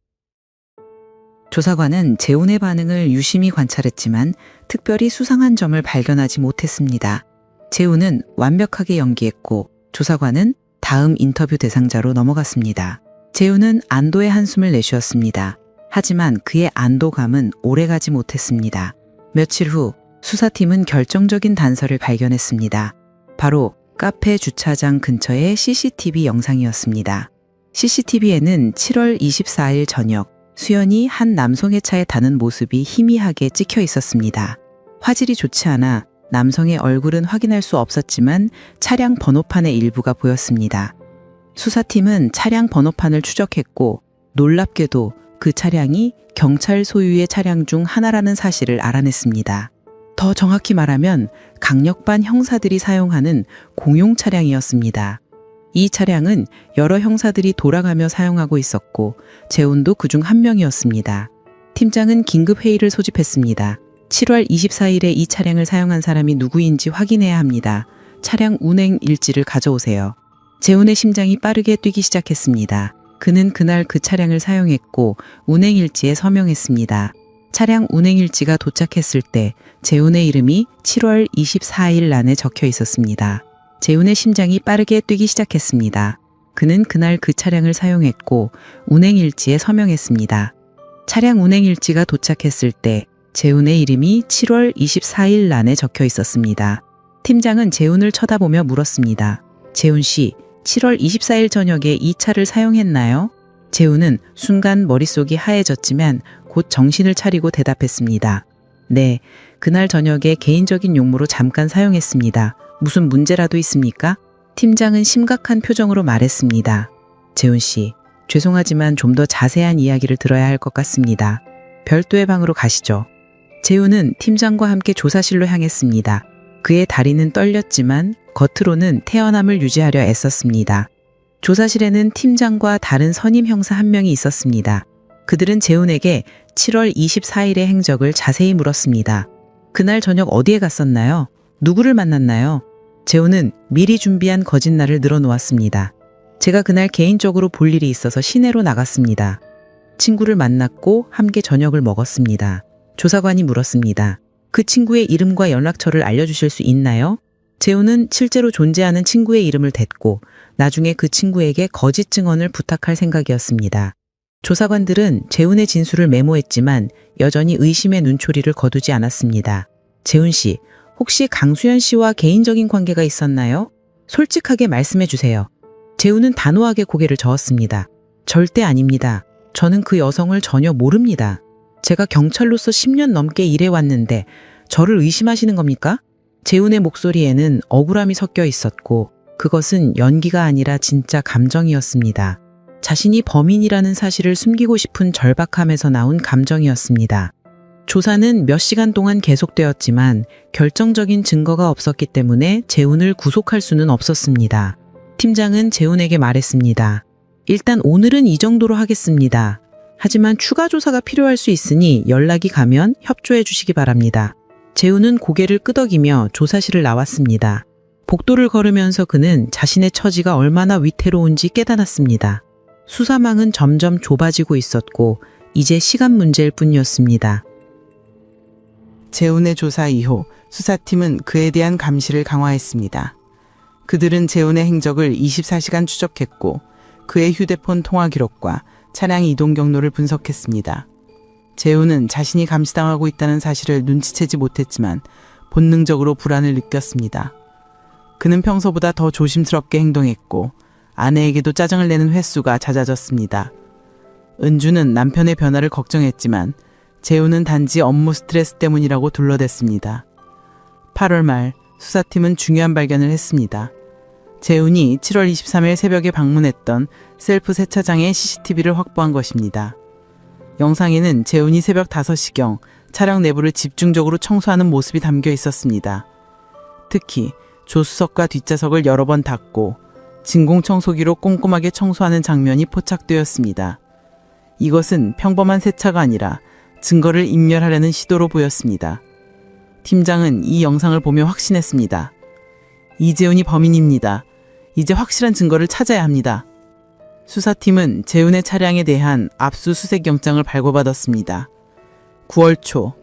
조사관은 재훈의 반응을 유심히 관찰했지만 특별히 수상한 점을 발견하지 못했습니다. 재훈은 완벽하게 연기했고 조사관은 다음 인터뷰 대상자로 넘어갔습니다. 재훈은 안도의 한숨을 내쉬었습니다. 하지만 그의 안도감은 오래가지 못했습니다. 며칠 후 수사팀은 결정적인 단서를 발견했습니다. 바로 카페 주차장 근처의 CCTV 영상이었습니다. CCTV에는 7월 24일 저녁 수연이 한 남성의 차에 타는 모습이 희미하게 찍혀 있었습니다. 화질이 좋지 않아 남성의 얼굴은 확인할 수 없었지만 차량 번호판의 일부가 보였습니다. 수사팀은 차량 번호판을 추적했고 놀랍게도 그 차량이 경찰 소유의 차량 중 하나라는 사실을 알아냈습니다. 더 정확히 말하면 강력반 형사들이 사용하는 공용 차량이었습니다. 이 차량은 여러 형사들이 돌아가며 사용하고 있었고 재훈도 그중 한 명이었습니다. 팀장은 긴급 회의를 소집했습니다. 7월 24일에 이 차량을 사용한 사람이 누구인지 확인해야 합니다. 차량 운행 일지를 가져오세요. 재훈의 심장이 빠르게 뛰기 시작했습니다. 그는 그날 그 차량을 사용했고 운행 일지에 서명했습니다. 차량 운행 일지가 도착했을 때 재훈의 이름이 7월 24일 란에 적혀 있었습니다. 재훈의 심장이 빠르게 뛰기 시작했습니다. 그는 그날 그 차량을 사용했고 운행 일지에 서명했습니다. 차량 운행 일지가 도착했을 때 재훈의 이름이 7월 24일 란에 적혀 있었습니다. 팀장은 재훈을 쳐다보며 물었습니다. 재훈 씨, 7월 24일 저녁에 이 차를 사용했나요? 재훈은 순간 머릿속이 하얘졌지만 곧 정신을 차리고 대답했습니다. 네, 그날 저녁에 개인적인 용무로 잠깐 사용했습니다. 무슨 문제라도 있습니까? 팀장은 심각한 표정으로 말했습니다. 재훈 씨, 죄송하지만 좀 더 자세한 이야기를 들어야 할 것 같습니다. 별도의 방으로 가시죠. 재훈은 팀장과 함께 조사실로 향했습니다. 그의 다리는 떨렸지만 겉으로는 태연함을 유지하려 애썼습니다. 조사실에는 팀장과 다른 선임 형사 한 명이 있었습니다. 그들은 재훈에게 7월 24일의 행적을 자세히 물었습니다. 그날 저녁 어디에 갔었나요? 누구를 만났나요? 재훈은 미리 준비한 거짓말을 늘어놓았습니다. 제가 그날 개인적으로 볼 일이 있어서 시내로 나갔습니다. 친구를 만났고 함께 저녁을 먹었습니다. 조사관이 물었습니다. 그 친구의 이름과 연락처를 알려주실 수 있나요? 재훈은 실제로 존재하는 친구의 이름을 댔고 나중에 그 친구에게 거짓 증언을 부탁할 생각이었습니다. 조사관들은 재훈의 진술을 메모했지만 여전히 의심의 눈초리를 거두지 않았습니다. 재훈 씨, 혹시 강수현 씨와 개인적인 관계가 있었나요? 솔직하게 말씀해 주세요. 재훈은 단호하게 고개를 저었습니다. 절대 아닙니다. 저는 그 여성을 전혀 모릅니다. 제가 경찰로서 10년 넘게 일해왔는데 저를 의심하시는 겁니까? 재훈의 목소리에는 억울함이 섞여 있었고 그것은 연기가 아니라 진짜 감정이었습니다. 자신이 범인이라는 사실을 숨기고 싶은 절박함에서 나온 감정이었습니다. 조사는 몇 시간 동안 계속되었지만 결정적인 증거가 없었기 때문에 재훈을 구속할 수는 없었습니다. 팀장은 재훈에게 말했습니다. 일단 오늘은 이 정도로 하겠습니다. 하지만 추가 조사가 필요할 수 있으니 연락이 가면 협조해 주시기 바랍니다. 재훈은 고개를 끄덕이며 조사실을 나왔습니다. 복도를 걸으면서 그는 자신의 처지가 얼마나 위태로운지 깨달았습니다. 수사망은 점점 좁아지고 있었고 이제 시간 문제일 뿐이었습니다. 재훈의 조사 이후 수사팀은 그에 대한 감시를 강화했습니다. 그들은 재훈의 행적을 24시간 추적했고 그의 휴대폰 통화 기록과 차량 이동 경로를 분석했습니다. 재훈은 자신이 감시당하고 있다는 사실을 눈치채지 못했지만 본능적으로 불안을 느꼈습니다. 그는 평소보다 더 조심스럽게 행동했고 아내에게도 짜증을 내는 횟수가 잦아졌습니다. 은주는 남편의 변화를 걱정했지만 재훈은 단지 업무 스트레스 때문이라고 둘러댔습니다. 8월 말 수사팀은 중요한 발견을 했습니다. 재훈이 7월 23일 새벽에 방문했던 셀프 세차장의 CCTV를 확보한 것입니다. 영상에는 재훈이 새벽 5시경 차량 내부를 집중적으로 청소하는 모습이 담겨 있었습니다. 특히 조수석과 뒷좌석을 여러 번 닦고 진공청소기로 꼼꼼하게 청소하는 장면이 포착되었습니다. 이것은 평범한 세차가 아니라 증거를 인멸하려는 시도로 보였습니다. 팀장은 이 영상을 보며 확신했습니다. 이재훈이 범인입니다. 이제 확실한 증거를 찾아야 합니다. 수사팀은 재훈의 차량에 대한 압수수색 영장을 발부받았습니다. 9월 초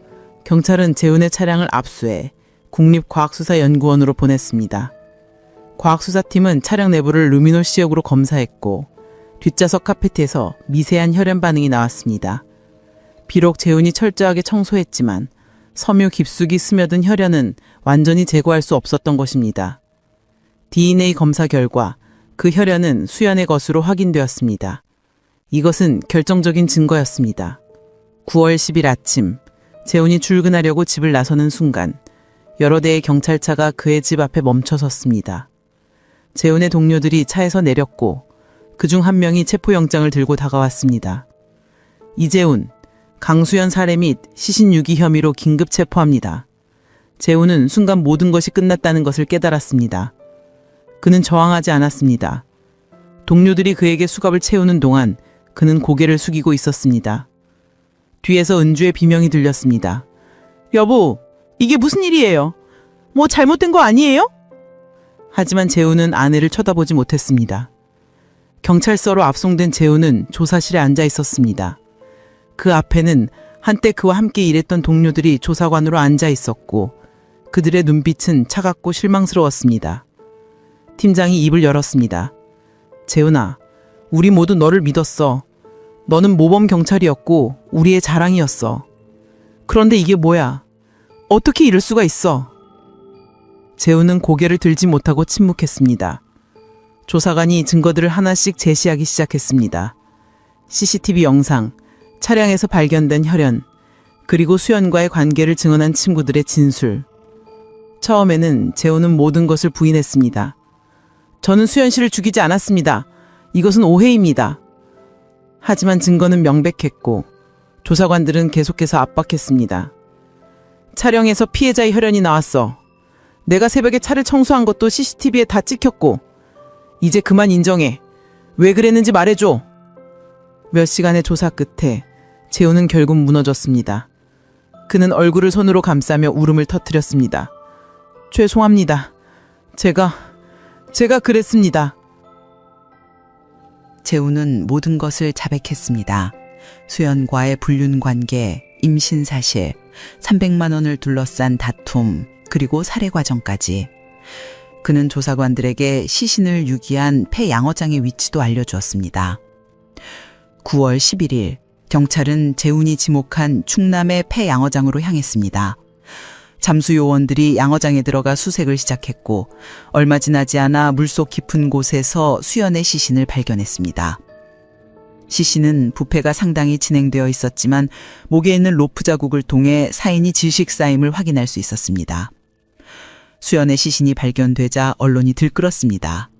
경찰은 재훈의 차량을 압수해 국립과학수사연구원으로 보냈습니다. 과학수사팀은 차량 내부를 루미노 시력으로 검사했고 뒷좌석 카페트에서 미세한 혈흔 반응이 나왔습니다. 비록 재훈이 철저하게 청소했지만 섬유 깊숙이 스며든 혈흔은 완전히 제거할 수 없었던 것입니다. DNA 검사 결과 그 혈흔은 수연의 것으로 확인되었습니다. 이것은 결정적인 증거였습니다. 9월 10일 아침 재훈이 출근하려고 집을 나서는 순간 여러 대의 경찰차가 그의 집 앞에 멈춰섰습니다. 재훈의 동료들이 차에서 내렸고 그중 한 명이 체포영장을 들고 다가왔습니다. 이재훈, 강수연 살해 및 시신 유기 혐의로 긴급 체포합니다. 재훈은 순간 모든 것이 끝났다는 것을 깨달았습니다. 그는 저항하지 않았습니다. 동료들이 그에게 수갑을 채우는 동안 그는 고개를 숙이고 있었습니다. 뒤에서 은주의 비명이 들렸습니다. 여보, 이게 무슨 일이에요? 뭐 잘못된 거 아니에요? 하지만 재훈은 아내를 쳐다보지 못했습니다. 경찰서로 압송된 재훈은 조사실에 앉아 있었습니다. 그 앞에는 한때 그와 함께 일했던 동료들이 조사관으로 앉아 있었고 그들의 눈빛은 차갑고 실망스러웠습니다. 팀장이 입을 열었습니다. 재훈아, 우리 모두 너를 믿었어. 너는 모범 경찰이었고 우리의 자랑이었어. 그런데 이게 뭐야? 어떻게 이럴 수가 있어? 재훈은 고개를 들지 못하고 침묵했습니다. 조사관이 증거들을 하나씩 제시하기 시작했습니다. CCTV 영상, 차량에서 발견된 혈흔, 그리고 수연과의 관계를 증언한 친구들의 진술. 처음에는 재훈은 모든 것을 부인했습니다. 저는 수연 씨를 죽이지 않았습니다. 이것은 오해입니다. 하지만 증거는 명백했고 조사관들은 계속해서 압박했습니다. 차량에서 피해자의 혈흔이 나왔어. 내가 새벽에 차를 청소한 것도 CCTV에 다 찍혔고 이제 그만 인정해. 왜 그랬는지 말해줘. 몇 시간의 조사 끝에 재훈은 결국 무너졌습니다. 그는 얼굴을 손으로 감싸며 울음을 터뜨렸습니다. 죄송합니다. 제가 그랬습니다. 재훈은 모든 것을 자백했습니다. 수연과의 불륜 관계, 임신 사실, 300만 원을 둘러싼 다툼, 그리고 살해 과정까지. 그는 조사관들에게 시신을 유기한 폐 양어장의 위치도 알려주었습니다. 9월 11일 경찰은 재훈이 지목한 충남의 폐 양어장으로 향했습니다. 잠수 요원들이 양어장에 들어가 수색을 시작했고 얼마 지나지 않아 물속 깊은 곳에서 수연의 시신을 발견했습니다. 시신은 부패가 상당히 진행되어 있었지만 목에 있는 로프 자국을 통해 사인이 질식사임을 확인할 수 있었습니다. 수연의 시신이 발견되자 언론이 들끓었습니다.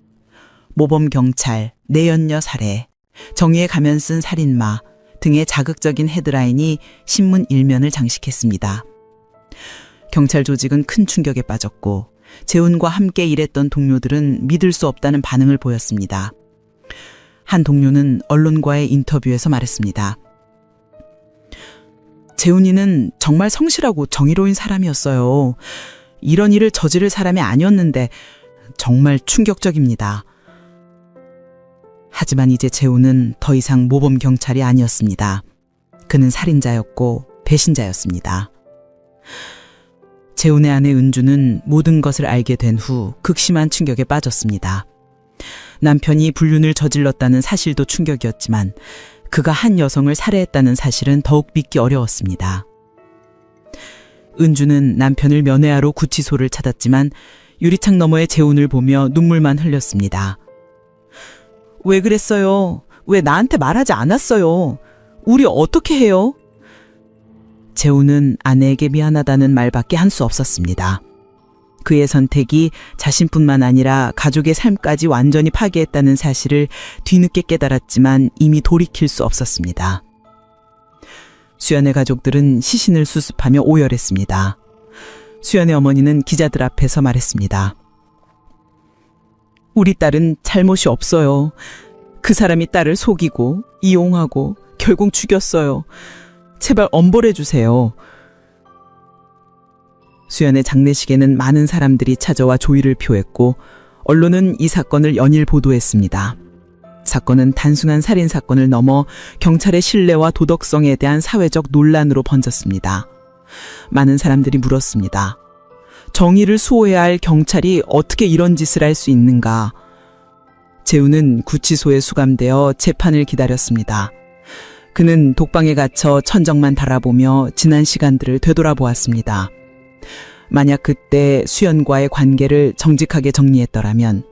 모범 경찰, 내연녀 살해, 정의의 가면 쓴 살인마 등의 자극적인 헤드라인이 신문 일면을 장식했습니다. 경찰 조직은 큰 충격에 빠졌고 재훈과 함께 일했던 동료들은 믿을 수 없다는 반응을 보였습니다. 한 동료는 언론과의 인터뷰에서 말했습니다. 재훈이는 정말 성실하고 정의로운 사람이었어요. 이런 일을 저지를 사람이 아니었는데 정말 충격적입니다. 하지만 이제 재훈은 더 이상 모범 경찰이 아니었습니다. 그는 살인자였고 배신자였습니다. 재훈의 아내 은주는 모든 것을 알게 된 후 극심한 충격에 빠졌습니다. 남편이 불륜을 저질렀다는 사실도 충격이었지만 그가 한 여성을 살해했다는 사실은 더욱 믿기 어려웠습니다. 은주는 남편을 면회하러 구치소를 찾았지만 유리창 너머의 재훈을 보며 눈물만 흘렸습니다. 왜 그랬어요? 왜 나한테 말하지 않았어요? 우리 어떻게 해요? 재훈은 아내에게 미안하다는 말밖에 할 수 없었습니다. 그의 선택이 자신뿐만 아니라 가족의 삶까지 완전히 파괴했다는 사실을 뒤늦게 깨달았지만 이미 돌이킬 수 없었습니다. 수연의 가족들은 시신을 수습하며 오열했습니다. 수연의 어머니는 기자들 앞에서 말했습니다. 우리 딸은 잘못이 없어요. 그 사람이 딸을 속이고 이용하고 결국 죽였어요. 제발 엄벌해 주세요. 수연의 장례식에는 많은 사람들이 찾아와 조의를 표했고 언론은 이 사건을 연일 보도했습니다. 사건은 단순한 살인 사건을 넘어 경찰의 신뢰와 도덕성에 대한 사회적 논란으로 번졌습니다. 많은 사람들이 물었습니다. 정의를 수호해야 할 경찰이 어떻게 이런 짓을 할 수 있는가? 재훈은 구치소에 수감되어 재판을 기다렸습니다. 그는 독방에 갇혀 천정만 바라보며 지난 시간들을 되돌아보았습니다. 만약 그때 수연과의 관계를 정직하게 정리했더라면,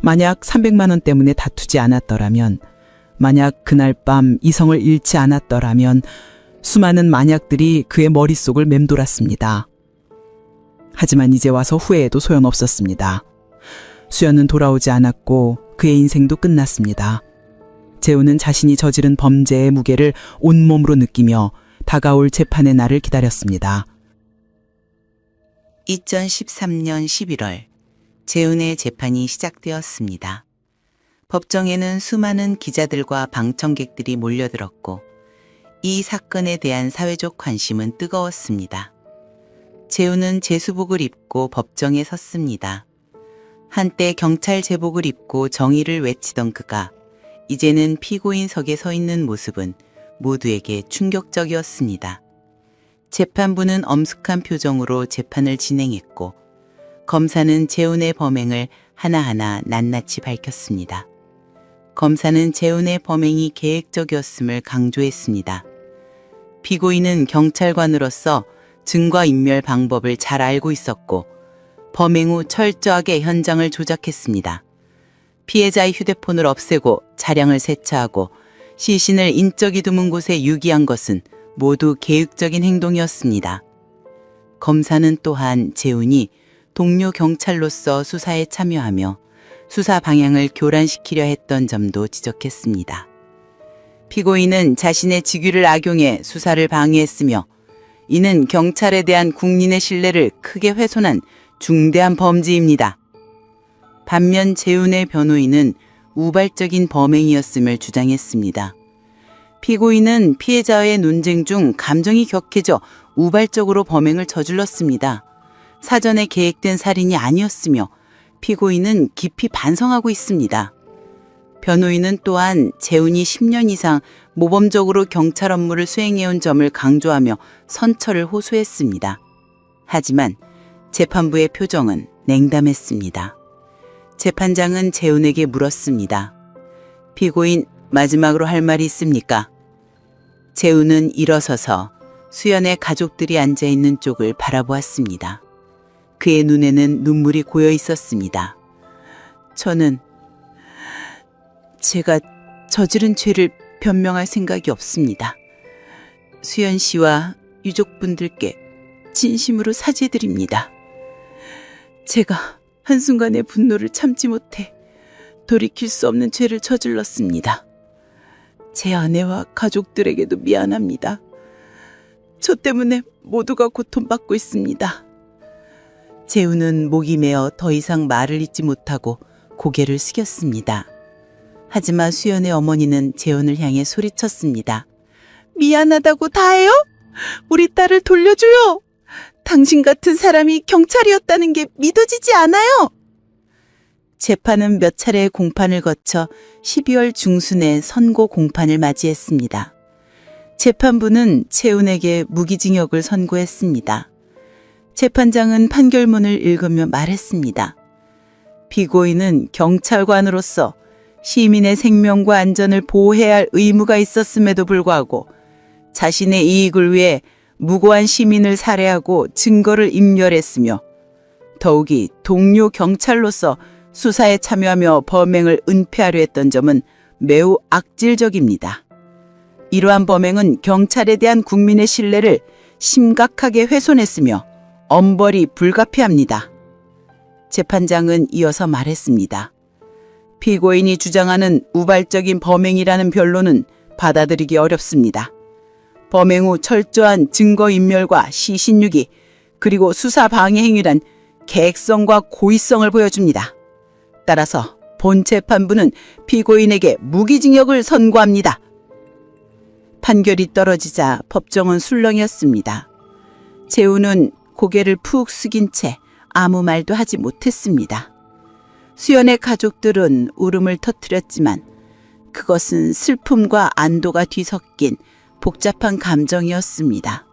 만약 300만 원 때문에 다투지 않았더라면, 만약 그날 밤 이성을 잃지 않았더라면 수많은 만약들이 그의 머릿속을 맴돌았습니다. 하지만 이제 와서 후회해도 소용없었습니다. 수연은 돌아오지 않았고 그의 인생도 끝났습니다. 재훈은 자신이 저지른 범죄의 무게를 온몸으로 느끼며 다가올 재판의 날을 기다렸습니다. 2013년 11월 재훈의 재판이 시작되었습니다. 법정에는 수많은 기자들과 방청객들이 몰려들었고 이 사건에 대한 사회적 관심은 뜨거웠습니다. 재훈은 제수복을 입고 법정에 섰습니다. 한때 경찰 제복을 입고 정의를 외치던 그가 이제는 피고인석에 서 있는 모습은 모두에게 충격적이었습니다. 재판부는 엄숙한 표정으로 재판을 진행했고 검사는 재훈의 범행을 하나하나 낱낱이 밝혔습니다. 검사는 재훈의 범행이 계획적이었음을 강조했습니다. 피고인은 경찰관으로서 증거인멸 방법을 잘 알고 있었고 범행 후 철저하게 현장을 조작했습니다. 피해자의 휴대폰을 없애고 차량을 세차하고 시신을 인적이 드문 곳에 유기한 것은 모두 계획적인 행동이었습니다. 검사는 또한 재훈이 동료 경찰로서 수사에 참여하며 수사 방향을 교란시키려 했던 점도 지적했습니다. 피고인은 자신의 직위를 악용해 수사를 방해했으며 이는 경찰에 대한 국민의 신뢰를 크게 훼손한 중대한 범죄입니다. 반면 재훈의 변호인은 우발적인 범행이었음을 주장했습니다. 피고인은 피해자와의 논쟁 중 감정이 격해져 우발적으로 범행을 저질렀습니다. 사전에 계획된 살인이 아니었으며 피고인은 깊이 반성하고 있습니다. 변호인은 또한 재훈이 10년 이상 모범적으로 경찰 업무를 수행해온 점을 강조하며 선처를 호소했습니다. 하지만 재판부의 표정은 냉담했습니다. 재판장은 재훈에게 물었습니다. 피고인, 마지막으로 할 말이 있습니까? 재훈은 일어서서 수연의 가족들이 앉아있는 쪽을 바라보았습니다. 그의 눈에는 눈물이 고여 있었습니다. 저는 제가 저지른 죄를 변명할 생각이 없습니다. 수연 씨와 유족분들께 진심으로 사죄드립니다. 제가 한순간의 분노를 참지 못해 돌이킬 수 없는 죄를 저질렀습니다. 제 아내와 가족들에게도 미안합니다. 저 때문에 모두가 고통받고 있습니다. 재훈은 목이 메어 더 이상 말을 잇지 못하고 고개를 숙였습니다. 하지만 수연의 어머니는 재훈을 향해 소리쳤습니다. 미안하다고 다 해요? 우리 딸을 돌려줘요. 당신 같은 사람이 경찰이었다는 게 믿어지지 않아요. 재판은 몇 차례의 공판을 거쳐 12월 중순에 선고 공판을 맞이했습니다. 재판부는 재훈에게 무기징역을 선고했습니다. 재판장은 판결문을 읽으며 말했습니다. 피고인은 경찰관으로서 시민의 생명과 안전을 보호해야 할 의무가 있었음에도 불구하고 자신의 이익을 위해 무고한 시민을 살해하고 증거를 인멸했으며 더욱이 동료 경찰로서 수사에 참여하며 범행을 은폐하려 했던 점은 매우 악질적입니다. 이러한 범행은 경찰에 대한 국민의 신뢰를 심각하게 훼손했으며 엄벌이 불가피합니다. 재판장은 이어서 말했습니다. 피고인이 주장하는 우발적인 범행이라는 변론은 받아들이기 어렵습니다. 범행 후 철저한 증거인멸과 시신유기 그리고 수사 방해 행위란 계획성과 고의성을 보여줍니다. 따라서 본 재판부는 피고인에게 무기징역을 선고합니다. 판결이 떨어지자 법정은 술렁이었습니다. 재우는 고개를 푹 숙인 채 아무 말도 하지 못했습니다. 수연의 가족들은 울음을 터뜨렸지만 그것은 슬픔과 안도가 뒤섞인 복잡한 감정이었습니다.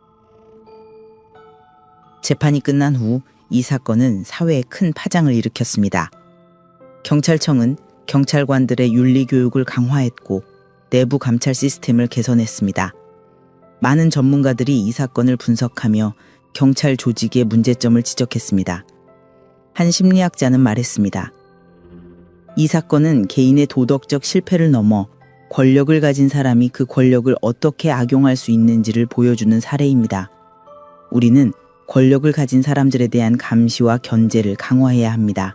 재판이 끝난 후 이 사건은 사회에 큰 파장을 일으켰습니다. 경찰청은 경찰관들의 윤리 교육을 강화했고 내부 감찰 시스템을 개선했습니다. 많은 전문가들이 이 사건을 분석하며 경찰 조직의 문제점을 지적했습니다. 한 심리학자는 말했습니다. 이 사건은 개인의 도덕적 실패를 넘어 권력을 가진 사람이 그 권력을 어떻게 악용할 수 있는지를 보여주는 사례입니다. 우리는 권력을 가진 사람들에 대한 감시와 견제를 강화해야 합니다.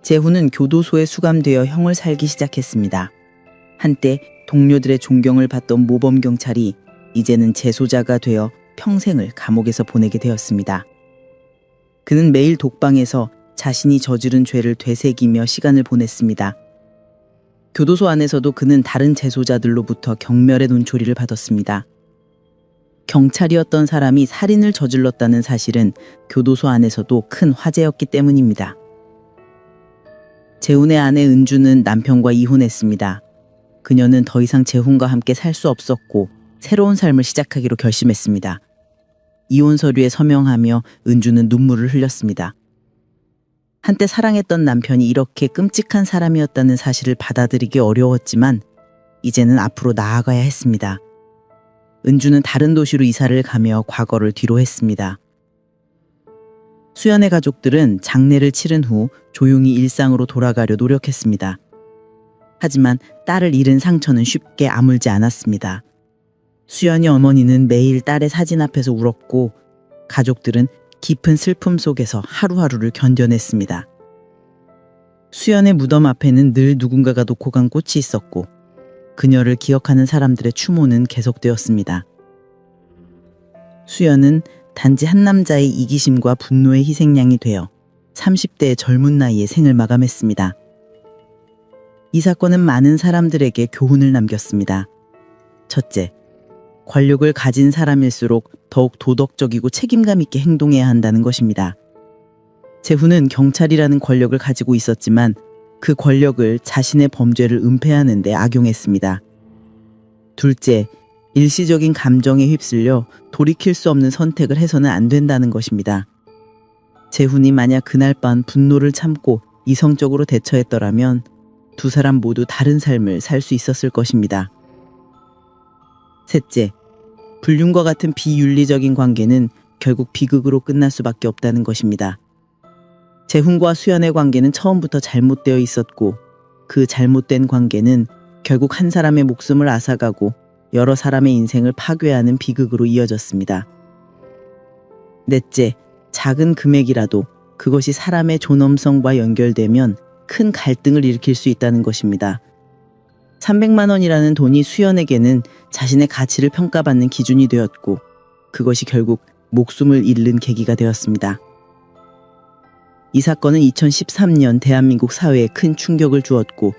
재훈은 교도소에 수감되어 형을 살기 시작했습니다. 한때 동료들의 존경을 받던 모범경찰이 이제는 재소자가 되어 평생을 감옥에서 보내게 되었습니다. 그는 매일 독방에서 자신이 저지른 죄를 되새기며 시간을 보냈습니다. 교도소 안에서도 그는 다른 재소자들로부터 경멸의 눈초리를 받았습니다. 경찰이었던 사람이 살인을 저질렀다는 사실은 교도소 안에서도 큰 화제였기 때문입니다. 재훈의 아내 은주는 남편과 이혼했습니다. 그녀는 더 이상 재훈과 함께 살 수 없었고 새로운 삶을 시작하기로 결심했습니다. 이혼 서류에 서명하며 은주는 눈물을 흘렸습니다. 한때 사랑했던 남편이 이렇게 끔찍한 사람이었다는 사실을 받아들이기 어려웠지만 이제는 앞으로 나아가야 했습니다. 은주는 다른 도시로 이사를 가며 과거를 뒤로 했습니다. 수연의 가족들은 장례를 치른 후 조용히 일상으로 돌아가려 노력했습니다. 하지만 딸을 잃은 상처는 쉽게 아물지 않았습니다. 수연의 어머니는 매일 딸의 사진 앞에서 울었고 가족들은 깊은 슬픔 속에서 하루하루를 견뎌냈습니다. 수연의 무덤 앞에는 늘 누군가가 놓고 간 꽃이 있었고 그녀를 기억하는 사람들의 추모는 계속되었습니다. 수연은 단지 한 남자의 이기심과 분노의 희생양이 되어 30대의 젊은 나이에 생을 마감했습니다. 이 사건은 많은 사람들에게 교훈을 남겼습니다. 첫째, 권력을 가진 사람일수록 더욱 도덕적이고 책임감 있게 행동해야 한다는 것입니다. 재훈은 경찰이라는 권력을 가지고 있었지만 그 권력을 자신의 범죄를 은폐하는 데 악용했습니다. 둘째, 일시적인 감정에 휩쓸려 돌이킬 수 없는 선택을 해서는 안 된다는 것입니다. 재훈이 만약 그날 밤 분노를 참고 이성적으로 대처했더라면 두 사람 모두 다른 삶을 살 수 있었을 것입니다. 셋째, 불륜과 같은 비윤리적인 관계는 결국 비극으로 끝날 수밖에 없다는 것입니다. 재훈과 수연의 관계는 처음부터 잘못되어 있었고 그 잘못된 관계는 결국 한 사람의 목숨을 앗아가고 여러 사람의 인생을 파괴하는 비극으로 이어졌습니다. 넷째, 작은 금액이라도 그것이 사람의 존엄성과 연결되면 큰 갈등을 일으킬 수 있다는 것입니다. 300만 원이라는 돈이 수연에게는 자신의 가치를 평가받는 기준이 되었고 그것이 결국 목숨을 잃는 계기가 되었습니다. 이 사건은 2013년 대한민국 사회에 큰 충격을 주었고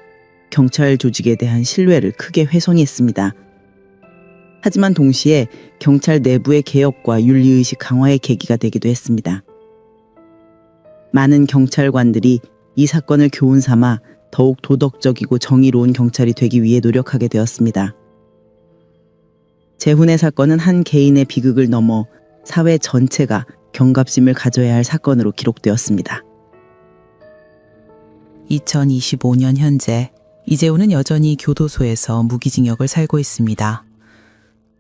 경찰 조직에 대한 신뢰를 크게 훼손했습니다. 하지만 동시에 경찰 내부의 개혁과 윤리의식 강화의 계기가 되기도 했습니다. 많은 경찰관들이 이 사건을 교훈 삼아 더욱 도덕적이고 정의로운 경찰이 되기 위해 노력하게 되었습니다. 재훈의 사건은 한 개인의 비극을 넘어 사회 전체가 경각심을 가져야 할 사건으로 기록되었습니다. 2025년 현재 이재훈은 여전히 교도소에서 무기징역을 살고 있습니다.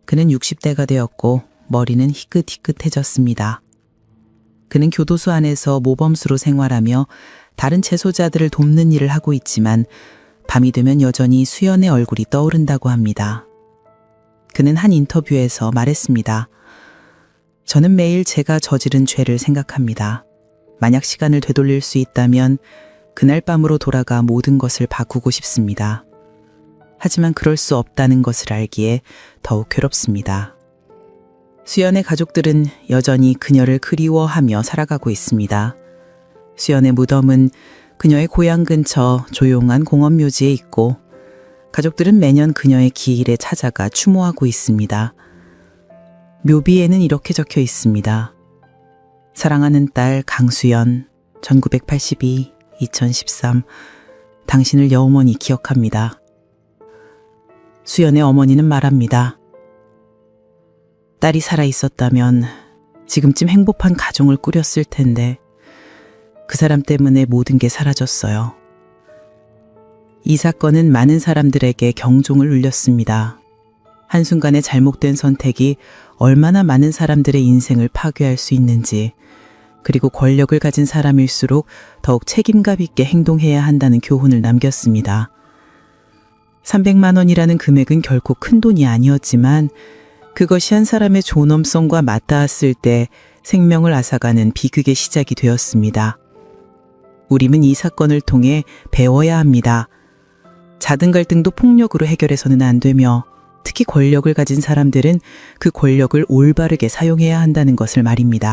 그는 60대가 되었고 머리는 희끗희끗해졌습니다. 그는 교도소 안에서 모범수로 생활하며 다른 재소자들을 돕는 일을 하고 있지만 밤이 되면 여전히 수연의 얼굴이 떠오른다고 합니다. 그는 한 인터뷰에서 말했습니다. 저는 매일 제가 저지른 죄를 생각합니다. 만약 시간을 되돌릴 수 있다면 그날 밤으로 돌아가 모든 것을 바꾸고 싶습니다. 하지만 그럴 수 없다는 것을 알기에 더욱 괴롭습니다. 수연의 가족들은 여전히 그녀를 그리워하며 살아가고 있습니다. 수연의 무덤은 그녀의 고향 근처 조용한 공원 묘지에 있고 가족들은 매년 그녀의 기일에 찾아가 추모하고 있습니다. 묘비에는 이렇게 적혀 있습니다. 사랑하는 딸 강수연, 1982, 2013, 당신을 여어머니 기억합니다. 수연의 어머니는 말합니다. 딸이 살아 있었다면 지금쯤 행복한 가정을 꾸렸을 텐데 그 사람 때문에 모든 게 사라졌어요. 이 사건은 많은 사람들에게 경종을 울렸습니다. 한순간의 잘못된 선택이 얼마나 많은 사람들의 인생을 파괴할 수 있는지, 그리고 권력을 가진 사람일수록 더욱 책임감 있게 행동해야 한다는 교훈을 남겼습니다. 300만 원이라는 금액은 결코 큰 돈이 아니었지만 그것이 한 사람의 존엄성과 맞닿았을 때 생명을 앗아가는 비극의 시작이 되었습니다. 우리는 이 사건을 통해 배워야 합니다. 작은 갈등도 폭력으로 해결해서는 안 되며 특히 권력을 가진 사람들은 그 권력을 올바르게 사용해야 한다는 것을 말입니다.